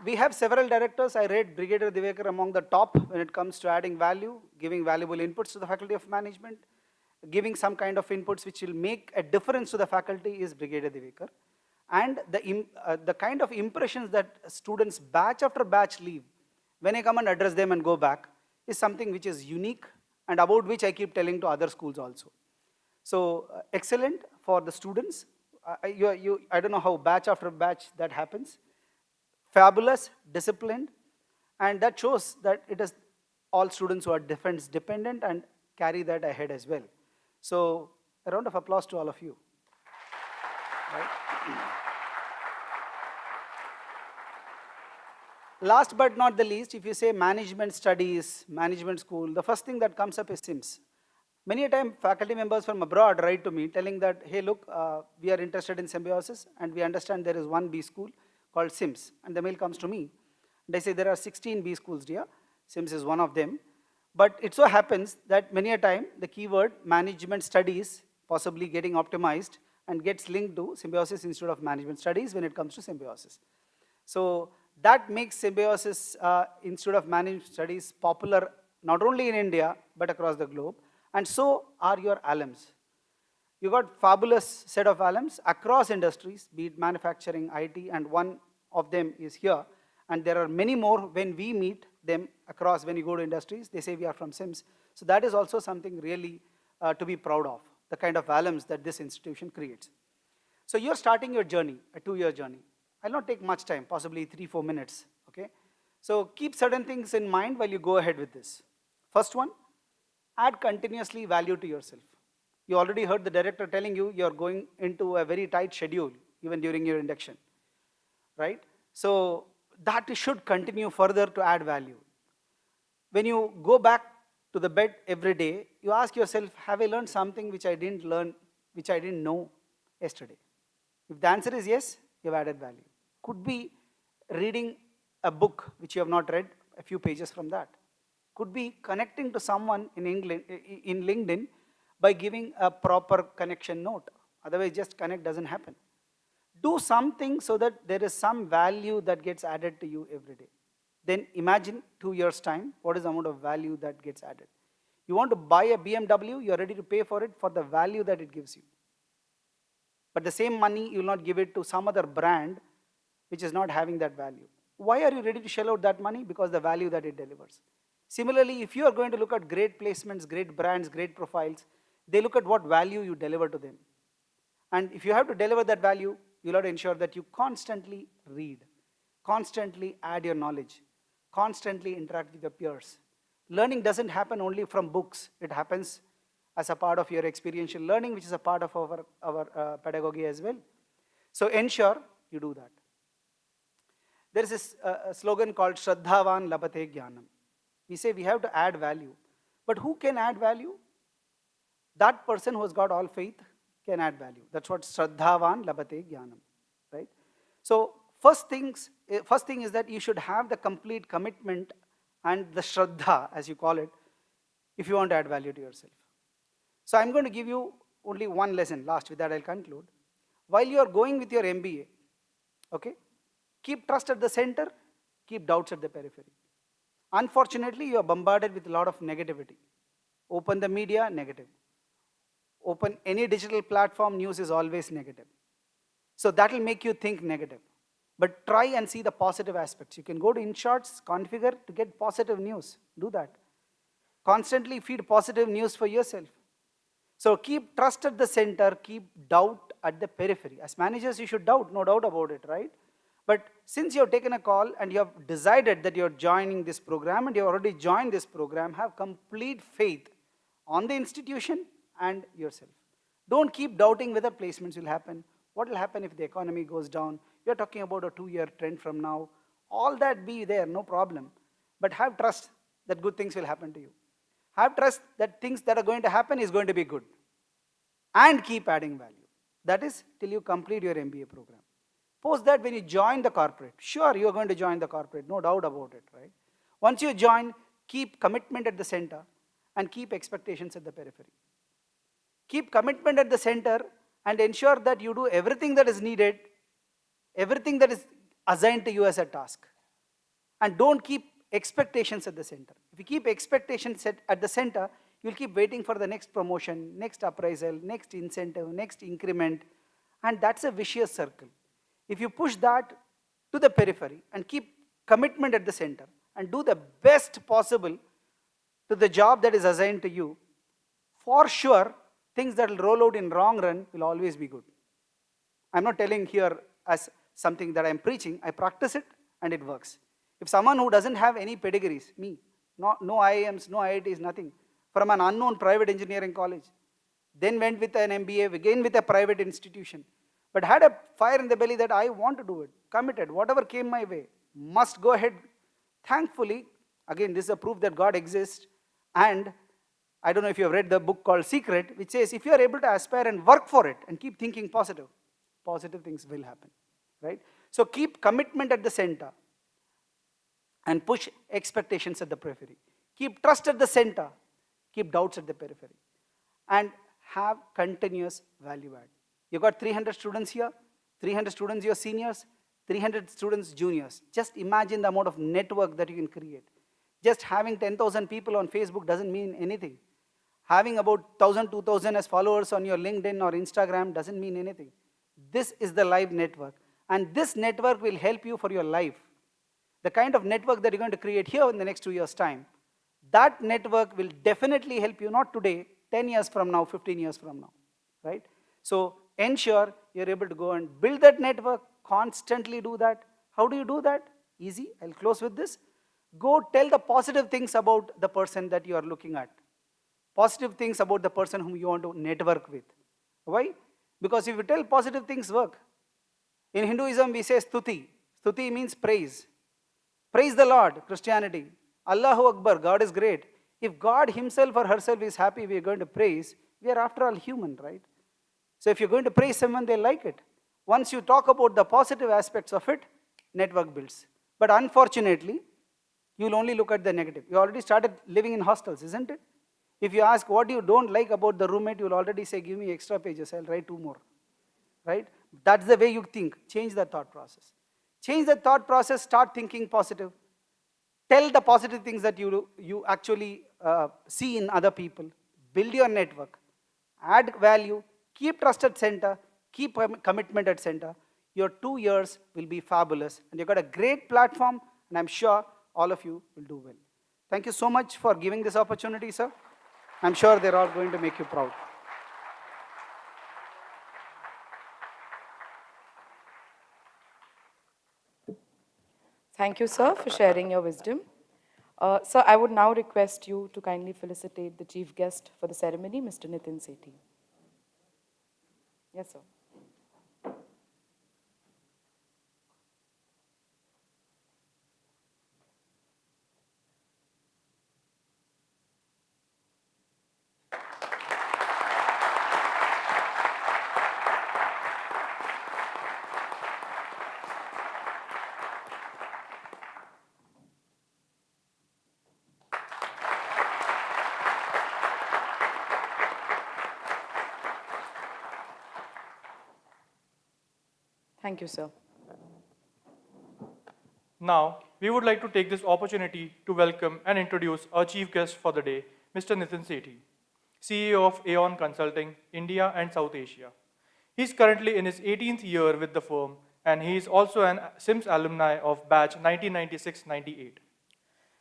[SPEAKER 18] We have several directors. I rate Brigadier Divekar among the top when it comes to adding value, giving valuable inputs to the Faculty of Management, giving some kind of inputs which will make a difference to the faculty is Brigadier Divekar. And the kind of impressions that students batch after batch leave when I come and address them and go back is something which is unique and about which I keep telling to other schools also. So excellent for the students. I don't know how batch after batch that happens. Fabulous, disciplined, and that shows that it is all students who are defense dependent and carry that ahead as well. So a round of applause to all of you. Right? Last but not the least, if you say management studies, management school, the first thing that comes up is SIMS. Many a time faculty members from abroad write to me telling that, hey look, we are interested in symbiosis and we understand there is one B school called SIMS, and the mail comes to me. And I say there are 16 B schools, dear. SIMS is one of them. But it so happens that many a time the keyword management studies possibly getting optimized and gets linked to Symbiosis Institute of Management Studies when it comes to symbiosis. So that makes Symbiosis Institute of Management Studies popular not only in India but across the globe, and so are your alums. You got fabulous set of alums across industries, be it manufacturing, IT, and one of them is here. And there are many more when we meet them across, when you go to industries, they say we are from SIMS. So that is also something really to be proud of, the kind of alums that this institution creates. So you're starting your journey, a 2-year journey. I'll not take much time, possibly 3-4 minutes, okay? So keep certain things in mind while you go ahead with this. First one, add continuously value to yourself. You already heard the director telling you you're going into a very tight schedule even during your induction, right? So that should continue further to add value. When you go back to the bed every day, you ask yourself, have I learned something which I didn't learn, which I didn't know yesterday? If the answer is yes, you've added value. Could be reading a book which you have not read, a few pages from that. Could be connecting to someone in LinkedIn by giving a proper connection note. Otherwise, just connect doesn't happen. Do something so that there is some value that gets added to you every day. Then imagine 2 years' time, what is the amount of value that gets added. You want to buy a BMW, you're ready to pay for it for the value that it gives you. But the same money, you will not give it to some other brand which is not having that value. Why are you ready to shell out that money? Because the value that it delivers. Similarly, if you are going to look at great placements, great brands, great profiles, they look at what value you deliver to them. And if you have to deliver that value, you'll have to ensure that you constantly read, constantly add your knowledge, constantly interact with your peers. Learning doesn't happen only from books. It happens as a part of your experiential learning, which is a part of our pedagogy as well. So ensure you do that. There is a slogan called Shraddhavan Labate Jnanam. We say we have to add value. But who can add value? That person who has got all faith can add value. That's what Shraddhavan Labate Jnanam, right? So first thing is that you should have the complete commitment and the Shraddha, as you call it, if you want to add value to yourself. So I'm going to give you only one lesson. Last, with that I'll conclude. While you are going with your MBA, okay, keep trust at the center, keep doubts at the periphery. Unfortunately, you are bombarded with a lot of negativity. Open the media, negative. open any digital platform, news is always negative. So that will make you think negative. But try and see the positive aspects. You can go to InShots, configure to get positive news. Do that. Constantly feed positive news for yourself. So keep trust at the center, keep doubt at the periphery. As managers, you should doubt, no doubt about it, right? But since you have taken a call and you have decided that you are joining this program and you have already joined this program, have complete faith on the institution and yourself. Don't keep doubting whether placements will happen. What will happen if the economy goes down? We are talking about a 2-year trend from now. All that be there, no problem. But have trust that good things will happen to you. Have trust that things that are going to happen is going to be good. And keep adding value. That is till you complete your MBA program. Post that when you join the corporate, sure you are going to join the corporate, no doubt about it, right? Once you join, keep commitment at the center and keep expectations at the periphery. Keep commitment at the center and ensure that you do everything that is needed, everything that is assigned to you as a task. And don't keep expectations at the center. If you keep expectations at the center, you'll keep waiting for the next promotion, next appraisal, next incentive, next increment, and that's a vicious circle. If you push that to the periphery and keep commitment at the center and do the best possible to the job that is assigned to you, for sure, things that will roll out in long run will always be good. I'm not telling here as something that I'm preaching, I practice it and it works. If someone who doesn't have any pedigrees, me, no IIMs, no IITs, nothing, from an unknown private engineering college, then went with an MBA, again with a private institution, but had a fire in the belly that I want to do it, committed, whatever came my way, must go ahead. Thankfully, again, this is a proof that God exists, and I don't know if you have read the book called Secret, which says if you are able to aspire and work for it and keep thinking positive, positive things will happen, right? So keep commitment at the center and push expectations at the periphery. Keep trust at the center, keep doubts at the periphery, and have continuous value add. You got 300 students here, 300 students your seniors, 300 students juniors. Just imagine the amount of network that you can create. Just having 10,000 people on Facebook doesn't mean anything. Having about 1,000, 2,000 as followers on your LinkedIn or Instagram doesn't mean anything. This is the live network, and this network will help you for your life. The kind of network that you're going to create here in the next 2 years' time, that network will definitely help you, not today, 10 years from now, 15 years from now, right? So ensure you're able to go and build that network, constantly do that. How do you do that? Easy, I'll close with this. Go tell the positive things about the person that you are looking at. Positive things about the person whom you want to network with. Why? Because if you tell positive things, work. In Hinduism, we say stuti. Stuti means praise. Praise the Lord, Christianity. Allahu Akbar, God is great. If God himself or herself is happy, we are going to praise. We are after all human, right? So if you're going to praise someone, they like it. Once you talk about the positive aspects of it, network builds. But unfortunately, you'll only look at the negative. You already started living in hostels, isn't it? If you ask what you don't like about the roommate, you'll already say, give me extra pages, I'll write 2 more, right? That's the way you think. Change the thought process. Change the thought process, start thinking positive. Tell the positive things that you actually see in other people. Build your network. Add value. Keep trust at center. Keep commitment at center. Your 2 years will be fabulous. And you've got a great platform, and I'm sure all of you will do well. Thank you so much for giving this opportunity, sir. I'm sure they're all going to make you proud.
[SPEAKER 2] Thank you, sir, for sharing your wisdom. Sir, I would now request you to kindly felicitate the chief guest for the ceremony, Mr. Nitin Sethi. Yes, sir. Thank you, sir.
[SPEAKER 1] Now, we would like to take this opportunity to welcome and introduce our chief guest for the day, Mr. Nitin Sethi. CEO of Aon Consulting, India and South Asia. He's currently in his 18th year with the firm, and he is also an SIMS alumni of batch 1996-98.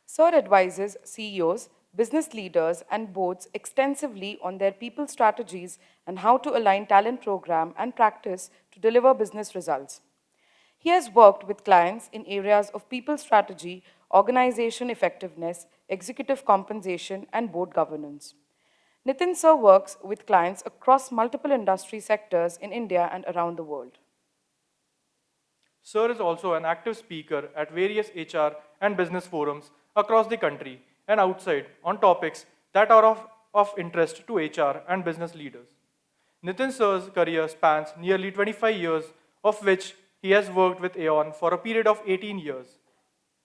[SPEAKER 2] Sir advises CEOs, business leaders, and boards extensively on their people strategies and how to align talent program and practice to deliver business results. He has worked with clients in areas of people strategy, organization effectiveness, executive compensation, and board governance. Nitin Sir works with clients across multiple industry sectors in India and around the world.
[SPEAKER 1] Sir is also an active speaker at various HR and business forums across the country and outside on topics that are of interest to HR and business leaders. Nitin Sir's career spans nearly 25 years, of which he has worked with Aon for a period of 18 years.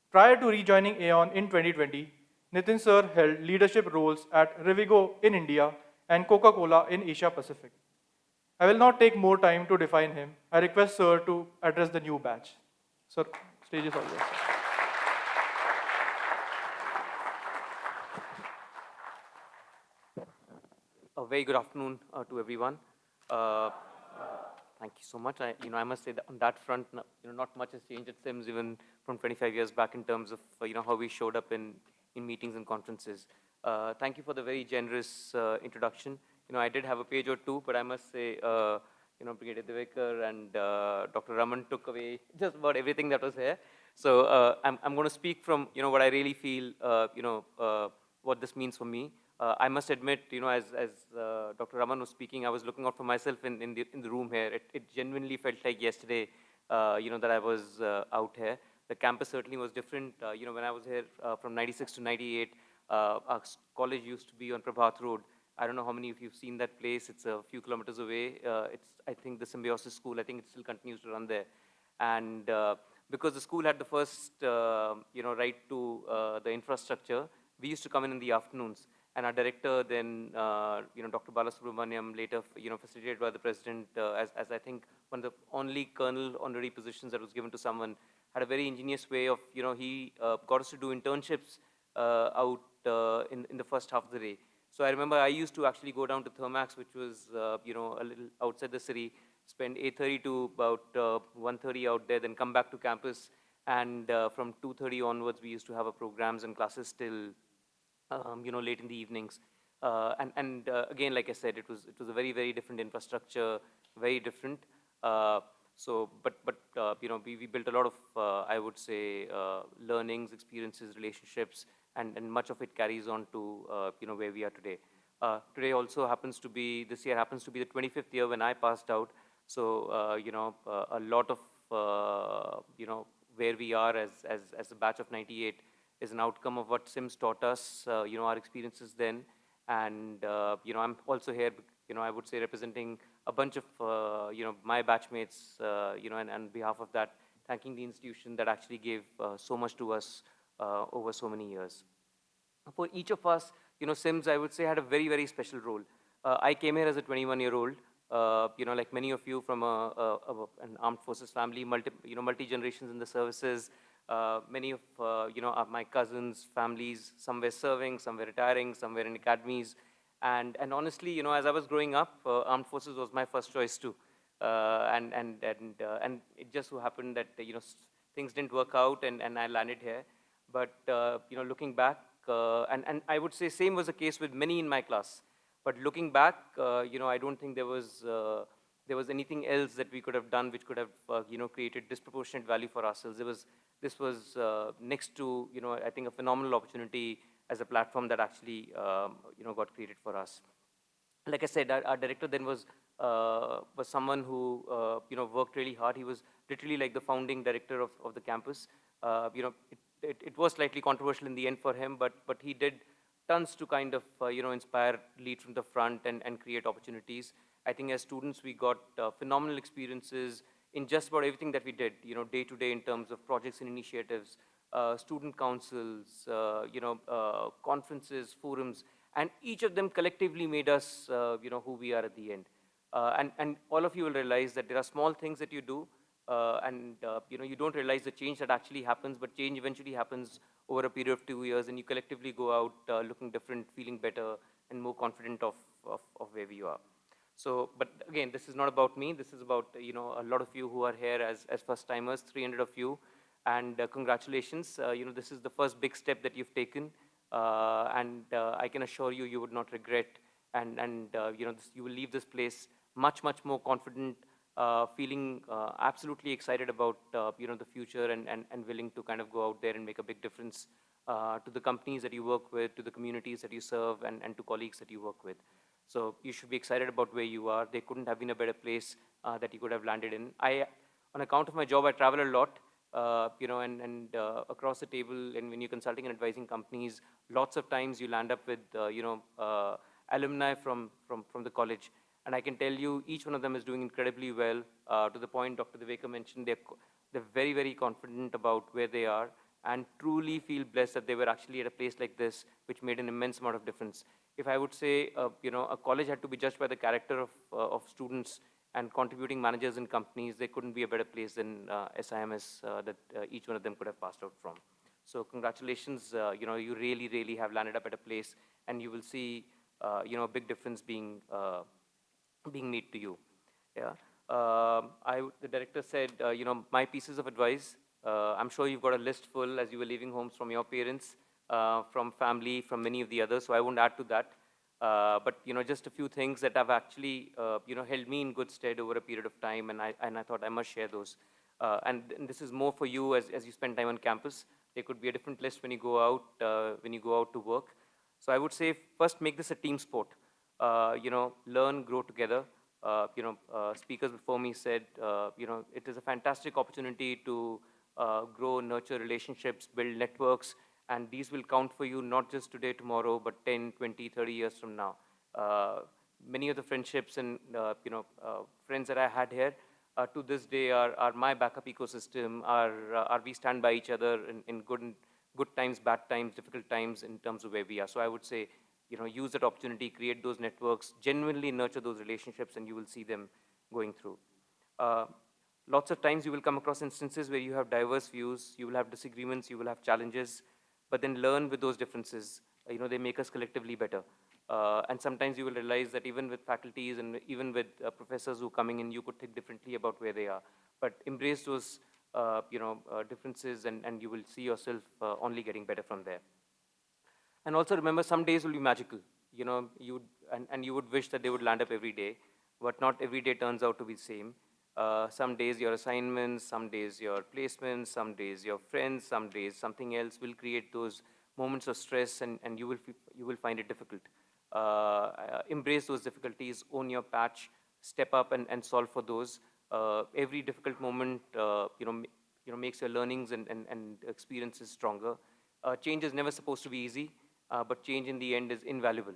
[SPEAKER 1] Prior to rejoining Aon in 2020, Nitin Sir held leadership roles at Rivigo in India and Coca-Cola in Asia Pacific. I will not take more time to define him. I request Sir to address the new batch. Sir, stage is all yours.
[SPEAKER 19] A very good afternoon to everyone. Thank you so much. I must say that on that front, not much has changed at SIMS even from 25 years back in terms of how we showed up in meetings and conferences. Thank you for the very generous introduction. I did have a page or two, but I must say, Brigadier Devekar and Dr. Raman took away just about everything that was here. So I'm going to speak from what I really feel, what this means for me. I must admit, as Dr. Raman was speaking, I was looking out for myself in the room here. It genuinely felt like yesterday, that I was out here. The campus certainly was different. When I was here from 96 to 98, our college used to be on Prabhat Road. I don't know how many of you have seen that place. It's a few kilometers away. It's, I think, the Symbiosis School. I think it still continues to run there. And because the school had the first, right to the infrastructure, we used to come in the afternoons. And our director then, Dr. Balasubramaniam, later, facilitated by the president, as I think one of the only colonel honorary positions that was given to someone, had a very ingenious way of, he got us to do internships out in the first half of the day. So I remember I used to actually go down to Thermax, which was, a little outside the city, spend 8:30 to about 1:30 out there, then come back to campus. And from 2:30 onwards, we used to have our programs and classes till late in the evenings. Again, like I said, it was a very, very different infrastructure, very different. We built a lot of, I would say, learnings, experiences, relationships, and much of it carries on to, where we are today. Today also happens to be, this year happens to be the 25th year when I passed out. So, a lot of, where we are as a batch of 98 is an outcome of what SIMS taught us, our experiences then. And, I'm also here, I would say representing a bunch of, my batchmates, and on behalf of that, thanking the institution that actually gave so much to us over so many years. For each of us, SIMS, I would say, had a very, very special role. I came here as a 21-year-old, like many of you from an armed forces family, multi-generations in the services. Many of, my cousins, families, some were serving, some were retiring, some were in academies. And honestly, as I was growing up, armed forces was my first choice too. And it just so happened that, things didn't work out and I landed here. But, looking back, and I would say same was the case with many in my class. But looking back, I don't think there was anything else that we could have done which could have, created disproportionate value for ourselves. This was next to, I think a phenomenal opportunity as a platform that actually, got created for us. Like I said, our director then was someone who, worked really hard. He was literally like the founding director of the campus. It was slightly controversial in the end for him, but he did tons to kind of, inspire, lead from the front and create opportunities. I think as students, we got phenomenal experiences in just about everything that we did, day to day in terms of projects and initiatives, student councils, conferences, forums, and each of them collectively made us, who we are at the end. And all of you will realize that there are small things that you do, you don't realize the change that actually happens, but change eventually happens over a period of 2 years, and you collectively go out looking different, feeling better, and more confident of of where we are. So, but again, this is not about me. This is about, a lot of you who are here as first timers, 300 of you. And congratulations, this is the first big step that you've taken. And I can assure you, you would not regret. And you will leave this place much, much more confident, feeling absolutely excited about, the future and willing to kind of go out there and make a big difference to the companies that you work with, to the communities that you serve, and to colleagues that you work with. So you should be excited about where you are. There couldn't have been a better place that you could have landed in. On account of my job, I travel a lot, and across the table, and when you're consulting and advising companies, lots of times you'll land up with, alumni from the college. And I can tell you, each one of them is doing incredibly well. To the point Dr. Deveka mentioned, they're very, very confident about where they are and truly feel blessed that they were actually at a place like this, which made an immense amount of difference. If I would say, a college had to be judged by the character of students and contributing managers in companies, there couldn't be a better place than SIMS that each one of them could have passed out from. So congratulations, you really, really have landed up at a place, and you will see, a big difference being made to you. Yeah. The director said, my pieces of advice. I'm sure you've got a list full as you were leaving homes from your parents, from family, from many of the others, so I won't add to that. But just a few things that have actually held me in good stead over a period of time, and I thought I must share those. And this is more for you as you spend time on campus. There could be a different list when you go out to work. So I would say, first, make this a team sport. Learn, grow together. Speakers before me said, it is a fantastic opportunity to grow, nurture relationships, build networks, and these will count for you not just today, tomorrow, but 10, 20, 30 years from now. Many of the friendships and friends that I had here to this day are my backup ecosystem, we stand by each other in good times, bad times, difficult times in terms of where we are. So I would say, use that opportunity, create those networks, genuinely nurture those relationships, and you will see them going through. Lots of times you will come across instances where you have diverse views, you will have disagreements, you will have challenges, but then learn with those differences. They make us collectively better. And sometimes you will realize that even with faculties and even with professors who are coming in, you could think differently about where they are. But embrace those differences, and you will see yourself only getting better from there. And also remember, some days will be magical. You would wish that they would land up every day, but not every day turns out to be the same. Some days your assignments, some days your placements, some days your friends, some days something else will create those moments of stress, and you will find it difficult. Embrace those difficulties, own your patch, step up and solve for those. Every difficult moment, makes your learnings and experiences stronger. Change is never supposed to be easy, but change in the end is invaluable.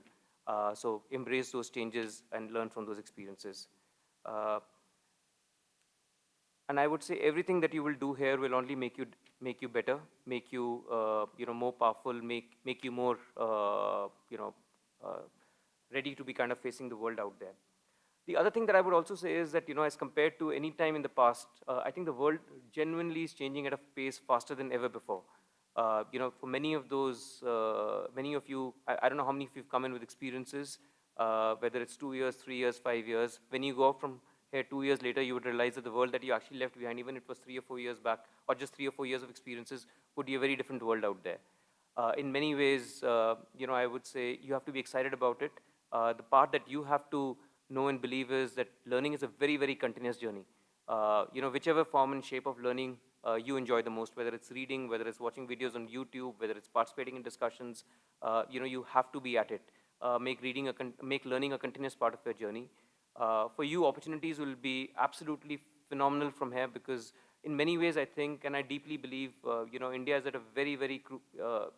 [SPEAKER 19] So embrace those changes and learn from those experiences. And I would say everything that you will do here will only make you better, make you more powerful, make you more ready to be kind of facing the world out there. The other thing that I would also say is that, as compared to any time in the past, I think the world genuinely is changing at a pace faster than ever before. For many of you, I don't know how many of you have come in with experiences, whether it's 2 years, 3 years, 5 years. When you go out from here 2 years later, you would realize that the world that you actually left behind, even if it was 3 or 4 years back, or just 3 or 4 years of experiences, would be a very different world out there. In many ways, I would say you have to be excited about it. The part that you have to know and believe is that learning is a very, very continuous journey. Whichever form and shape of learning you enjoy the most, whether it's reading, whether it's watching videos on YouTube, whether it's participating in discussions, you have to be at it. Make learning a continuous part of your journey. For you, opportunities will be absolutely phenomenal from here, because in many ways, I think, and I deeply believe, India is at a very, very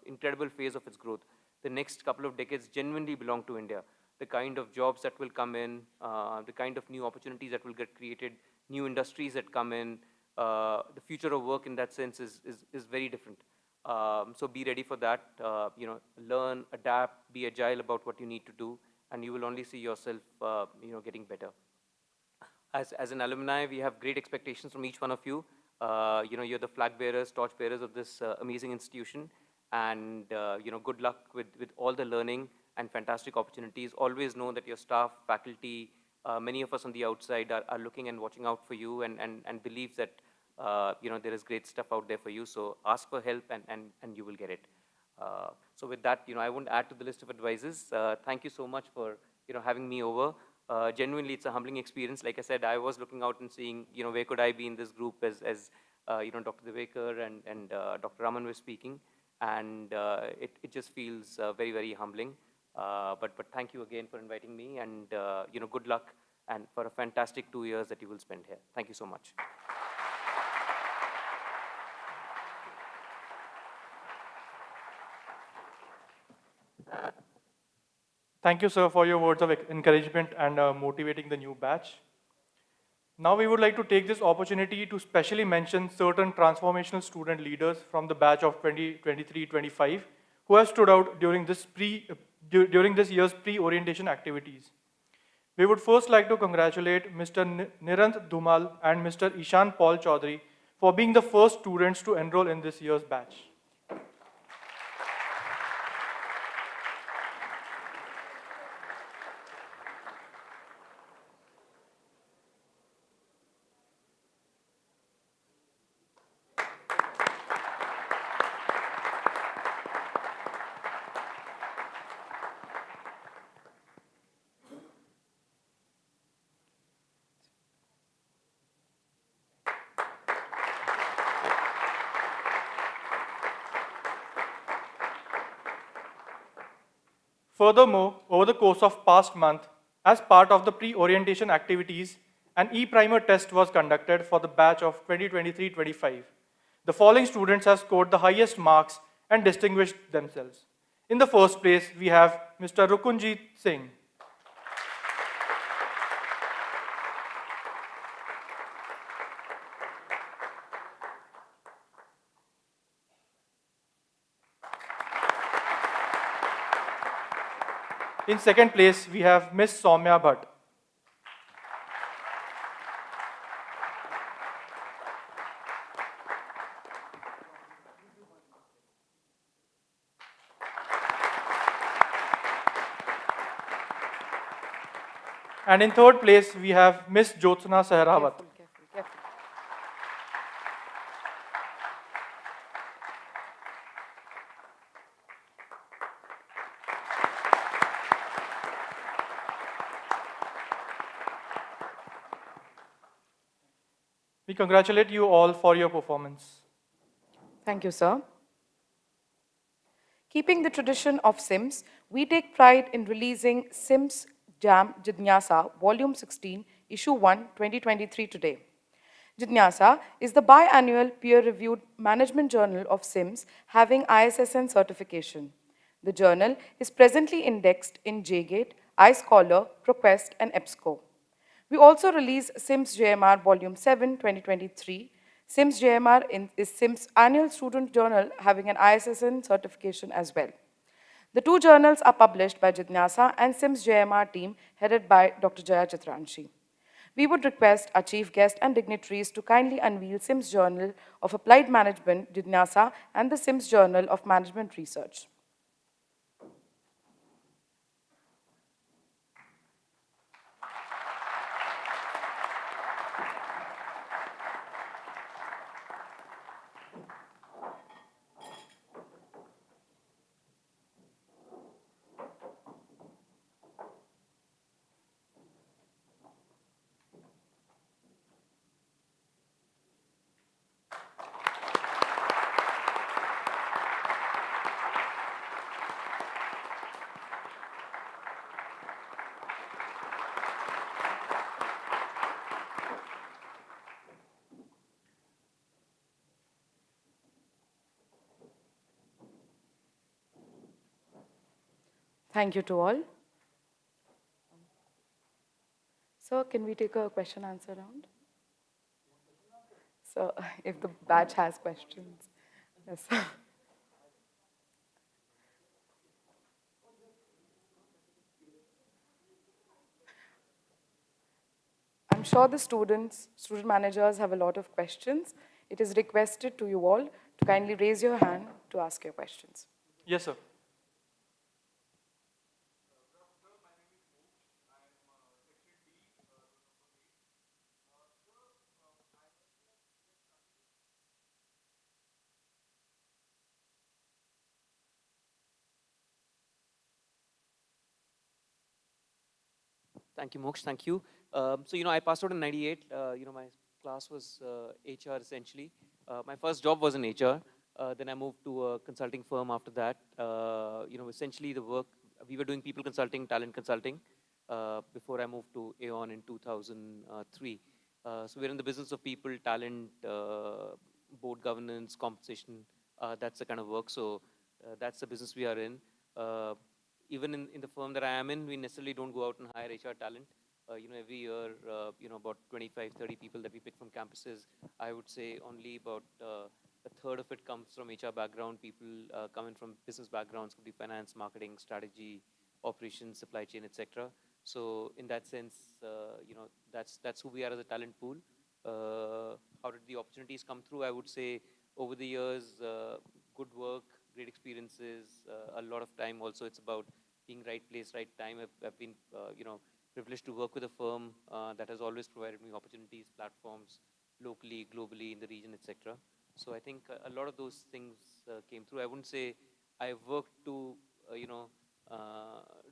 [SPEAKER 19] incredible phase of its growth. The next couple of decades genuinely belong to India. The kind of jobs that will come in, the kind of new opportunities that will get created, new industries that come in, the future of work in that sense is very different. So be ready for that. Learn, adapt, be agile about what you need to do, and you will only see yourself, getting better. As an alumni, we have great expectations from each one of you. You're the flag bearers, torch bearers of this amazing institution, and good luck with all the learning. and fantastic opportunities. Always know that your staff, faculty, many of us on the outside are looking and watching out for you, and believe that there is great stuff out there for you. So ask for help, and you will get it. So with that, I won't add to the list of advices. Thank you so much for having me over. Genuinely, it's a humbling experience. Like I said, I was looking out and seeing where could I be in this group as Dr. Devekar and Dr. Raman were speaking, and it just feels very, very humbling. But thank you again for inviting me, and good luck and for a fantastic 2 years that you will spend here. Thank you so much.
[SPEAKER 1] Thank you, sir, for your words of encouragement and motivating the new batch. Now we would like to take this opportunity to specially mention certain transformational student leaders from the batch of 2023-25 who have stood out during this year's pre-orientation activities. We would first like to congratulate Mr. Nirant Dhumal and Mr. Ishan Paul Chaudhary for being the first students to enroll in this year's batch. Furthermore, over the course of past month, as part of the pre-orientation activities, an e-primer test was conducted for the batch of 2023-25. The following students have scored the highest marks and distinguished themselves. In the first place, we have Mr. Rukunjit Singh. In second place, we have Ms. Soumya Bhatt. And in third place, we have Ms. Jyotsna Sehrawat. We congratulate you all for your performance.
[SPEAKER 2] Thank you, sir. Keeping the tradition of SIMS, we take pride in releasing SIMS Jam Jidnyasa, Volume 16, Issue 1, 2023 today. Jidnyasa is the biannual peer-reviewed management journal of SIMS having ISSN certification. The journal is presently indexed in JGate, iScholar, ProQuest, and EBSCO. We also release SIMS JMR Volume 7, 2023. SIMS JMR is SIMS annual student journal having an ISSN certification as well. The two journals are published by Jidnyasa and SIMS JMR team headed by Dr. Jaya Chitranshi. We would request our chief guest and dignitaries to kindly unveil SIMS Journal of Applied Management, Jidnyasa, and the SIMS Journal of Management Research. Thank you to all. Sir, can we take a question answer round? So, if the batch has questions. Yes, sir. I'm sure the student managers have a lot of questions. It is requested to you all to kindly raise your hand to ask your questions.
[SPEAKER 1] Yes, sir.
[SPEAKER 19] Thank you, Moksh. Thank you. So, I passed out in 98. My class was HR essentially. My first job was in HR. Then I moved to a consulting firm after that. Essentially the work, we were doing people consulting, talent consulting, before I moved to Aon in 2003. So we're in the business of people, talent, board governance, compensation. That's the kind of work. So that's the business we are in. Even in the firm that I am in, we necessarily don't go out and hire HR talent. Every year, about 25, 30 people that we pick from campuses, I would say only about a third of it comes from HR background. People coming from business backgrounds, could be finance, marketing, strategy, operations, supply chain, etc. So in that sense, that's who we are as a talent pool. How did the opportunities come through? I would say over the years, good work, great experiences, a lot of time also. It's about being right place, right time. I've been, privileged to work with a firm that has always provided me opportunities, platforms, locally, globally, in the region, etc. So I think a lot of those things came through. I wouldn't say I worked to,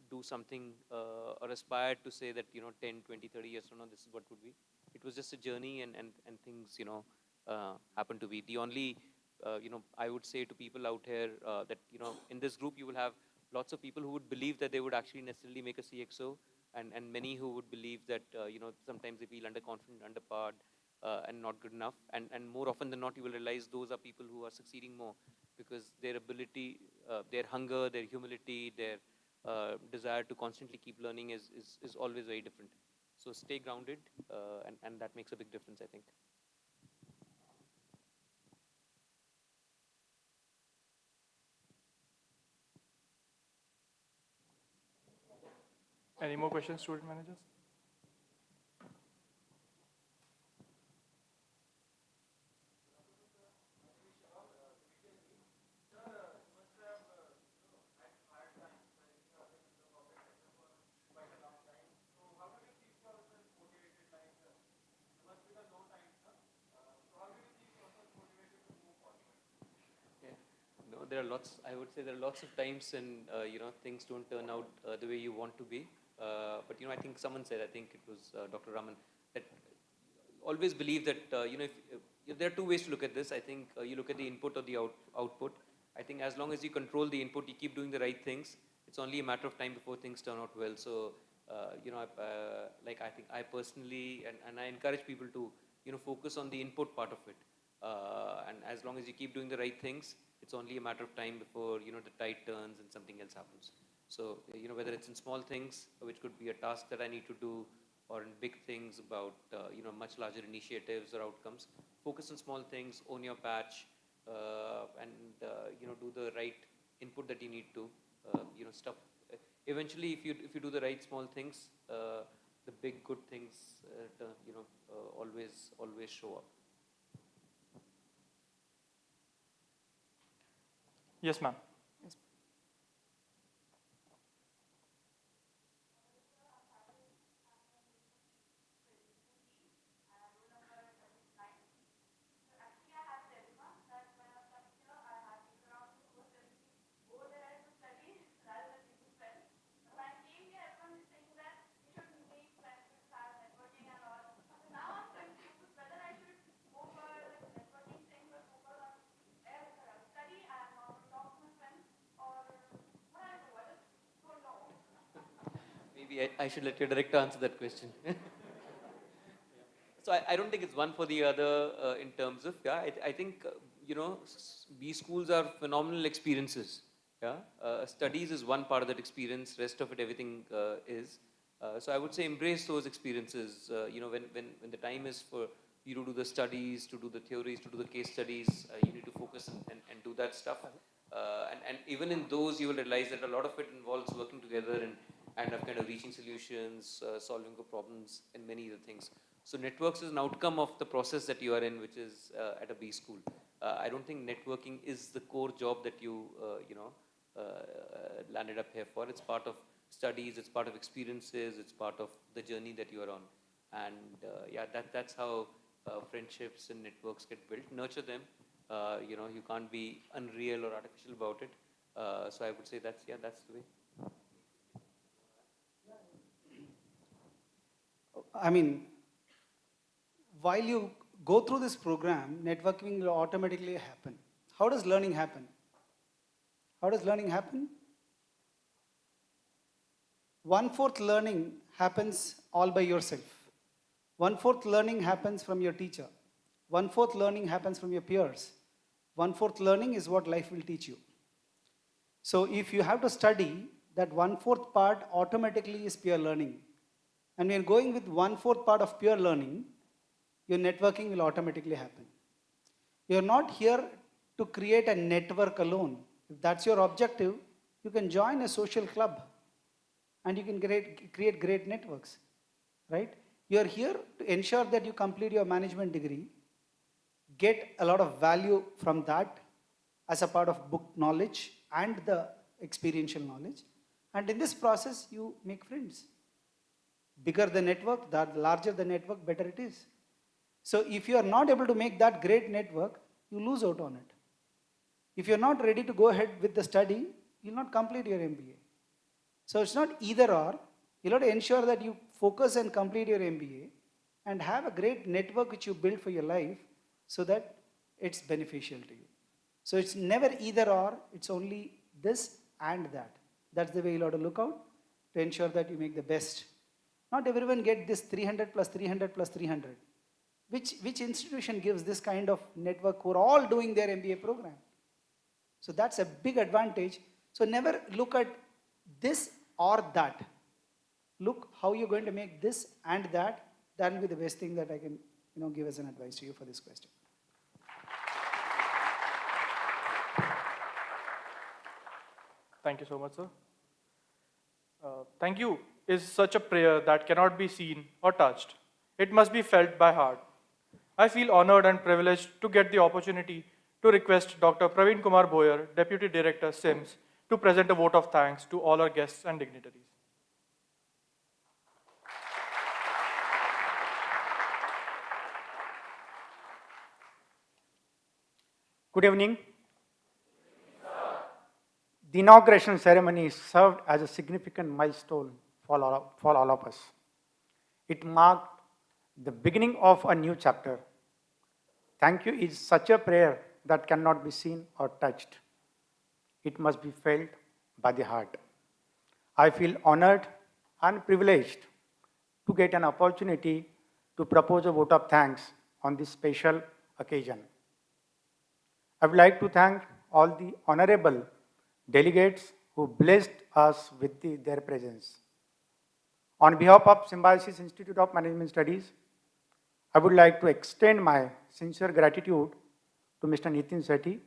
[SPEAKER 19] do something or aspired to say that, 10, 20, 30 years from now, this is what would be. It was just a journey and things, happen to be. The only, I would say to people out here that, in this group, you will have lots of people who would believe that they would actually necessarily make a CXO, and many who would believe that, sometimes they feel underconfident, underpowered, and not good enough. And more often than not, you will realize those are people who are succeeding more because their ability, their hunger, their humility, their desire to constantly keep learning is always very different. So stay grounded, and that makes a big difference, I think.
[SPEAKER 1] Any more questions, student managers?
[SPEAKER 19] No, there are lots. I would say there are lots of times when things don't turn out the way you want to be. But I think someone said, I think it was Dr. Raman, that always believe that if there are two ways to look at this. I think you look at the input or the output. I think as long as you control the input, you keep doing the right things. It's only a matter of time before things turn out well. So I think I personally and I encourage people to focus on the input part of it. And as long as you keep doing the right things, it's only a matter of time before the tide turns and something else happens. So whether it's in small things, which could be a task that I need to do, or in big things about much larger initiatives or outcomes, focus on small things, own your patch, and do the right input that you need to. Stuff. Eventually, if you do the right small things, the big good things always show up.
[SPEAKER 1] Yes, ma'am.
[SPEAKER 19] Maybe I should let your director answer that question. So I don't think it's one for the other in terms of, I think, B schools are phenomenal experiences. Yeah, studies is one part of that experience, rest of it, everything is. So I would say embrace those experiences, when the time is for you to do the studies, to do the theories, to do the case studies, you need to focus and do that stuff. And even in those, you will realize that a lot of it involves working together and of kind of reaching solutions, solving the problems, and many other things. So networks is an outcome of the process that you are in, which is at a B school. I don't think networking is the core job that you landed up here for. It's part of studies, it's part of experiences, it's part of the journey that you are on. And that's how friendships and networks get built. Nurture them. You can't be unreal or artificial about it. So I would say that's the way.
[SPEAKER 18] I mean, while you go through this program, networking will automatically happen. How does learning happen? How does learning happen? 1/4 learning happens all by yourself. 1/4 learning happens from your teacher. 1/4 learning happens from your peers. 1/4 learning is what life will teach you. So if you have to study, that 1/4 part automatically is peer learning. And when you're going with 1/4 part of peer learning, your networking will automatically happen. You're not here to create a network alone. If that's your objective, you can join a social club and you can create great networks, right? You're here to ensure that you complete your management degree, get a lot of value from that as a part of book knowledge and the experiential knowledge. And in this process, you make friends. Bigger the network, the larger the network, better it is. So if you are not able to make that great network, you lose out on it. If you're not ready to go ahead with the study, you'll not complete your MBA. So it's not either or. You'll have to ensure that you focus and complete your MBA and have a great network which you build for your life so that it's beneficial to you. So it's never either or, it's only this and that. That's the way you'll have to look out to ensure that you make the best. Not everyone get this 300 plus 300 plus 300. Which institution gives this kind of network who are all doing their MBA program? So that's a big advantage. So never look at this or that. Look how you're going to make this and that. That will be the best thing that I can give as an advice to you for this question.
[SPEAKER 1] Thank you so much, sir. Thank you is such a prayer that cannot be seen or touched. It must be felt by heart. I feel honored and privileged to get the opportunity to request Dr. Praveen Kumar Boyer, Deputy Director, SIMS, to present a vote of thanks to all our guests and dignitaries.
[SPEAKER 8] Good evening. The inauguration ceremony served as a significant milestone for all of us. It marked the beginning of a new chapter. Thank you is such a prayer that cannot be seen or touched. It must be felt by the heart. I feel honored and privileged to get an opportunity to propose a vote of thanks on this special occasion. I would like to thank all the honorable delegates who blessed us with their presence. On behalf of Symbiosis Institute of Management Studies, I would like to extend my sincere gratitude to Mr. Nitin Sethi,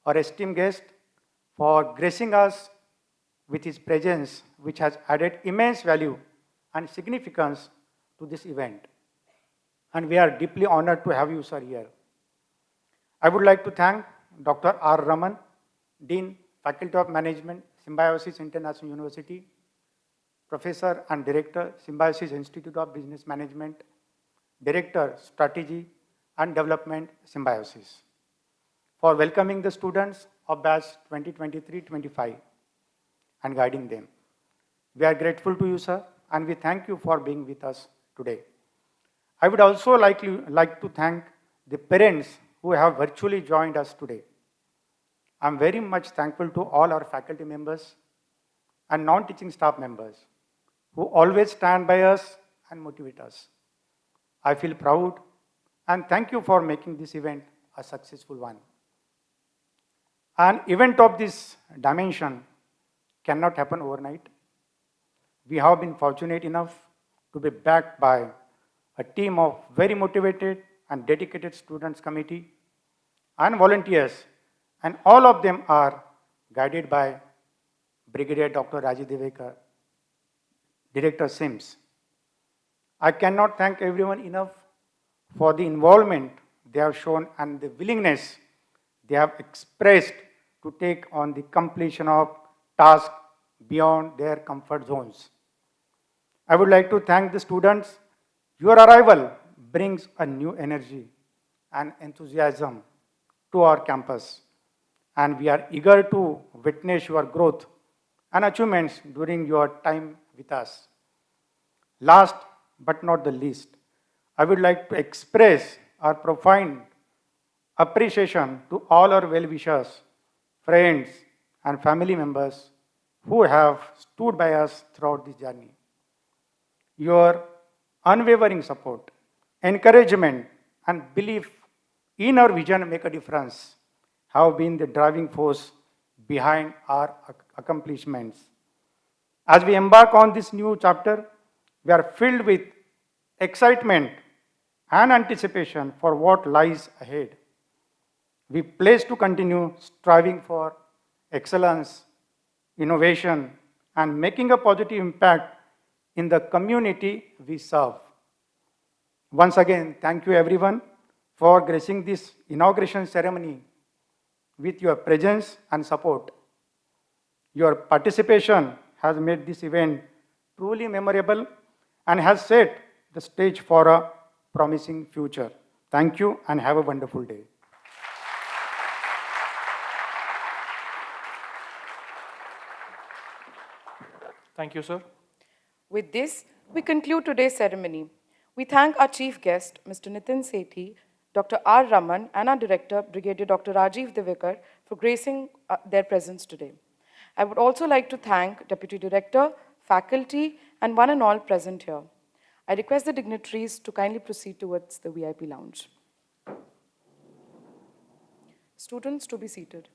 [SPEAKER 8] our esteemed guest, for gracing us with his presence, which has added immense value and significance to this event. And we are deeply honored to have you, sir, here. I would like to thank Dr. R. Raman, Dean, Faculty of Management, Symbiosis International University, Professor and Director, Symbiosis Institute of Business Management, Director, Strategy and Development, Symbiosis, for welcoming the students of batch 2023-25 and guiding them. We are grateful to you, sir, and we thank you for being with us today. I would also like to thank the parents who have virtually joined us today. I'm very much thankful to all our faculty members and non-teaching staff members who always stand by us and motivate us. I feel proud and thank you for making this event a successful one. An event of this dimension cannot happen overnight. We have been fortunate enough to be backed by a team of very motivated and dedicated students committee and volunteers, and all of them are guided by Brigadier Dr. Rajiv Devekar, Director SIMS. I cannot thank everyone enough for the involvement they have shown and the willingness they have expressed to take on the completion of tasks beyond their comfort zones. I would like to thank the students. Your arrival brings a new energy and enthusiasm to our campus, and we are eager to witness your growth and achievements during your time with us. Last
[SPEAKER 20] but not the least, I would like to express our profound appreciation to all our well-wishers, friends, and family members who have stood by us throughout this journey. Your unwavering support, encouragement, and belief in our vision make a difference have been the driving force behind our accomplishments. As we embark on this new chapter, we are filled with excitement and anticipation for what lies ahead. We pledge to continue striving for excellence, innovation, and making a positive impact in the community we serve. Once again, thank you everyone for gracing this inauguration ceremony with your presence and support. Your participation has made this event truly memorable and has set the stage for a promising future. Thank you and have a wonderful day.
[SPEAKER 1] Thank you, sir.
[SPEAKER 2] With this, we conclude today's ceremony. We thank our chief guest, Mr. Nitin Sethi, Dr. R. Raman, and our director, Brigadier Dr. Rajiv Divekar, for gracing their presence today. I would also like to thank Deputy Director, faculty, and one and all present here. I request the dignitaries to kindly proceed towards the VIP lounge. Students to be seated.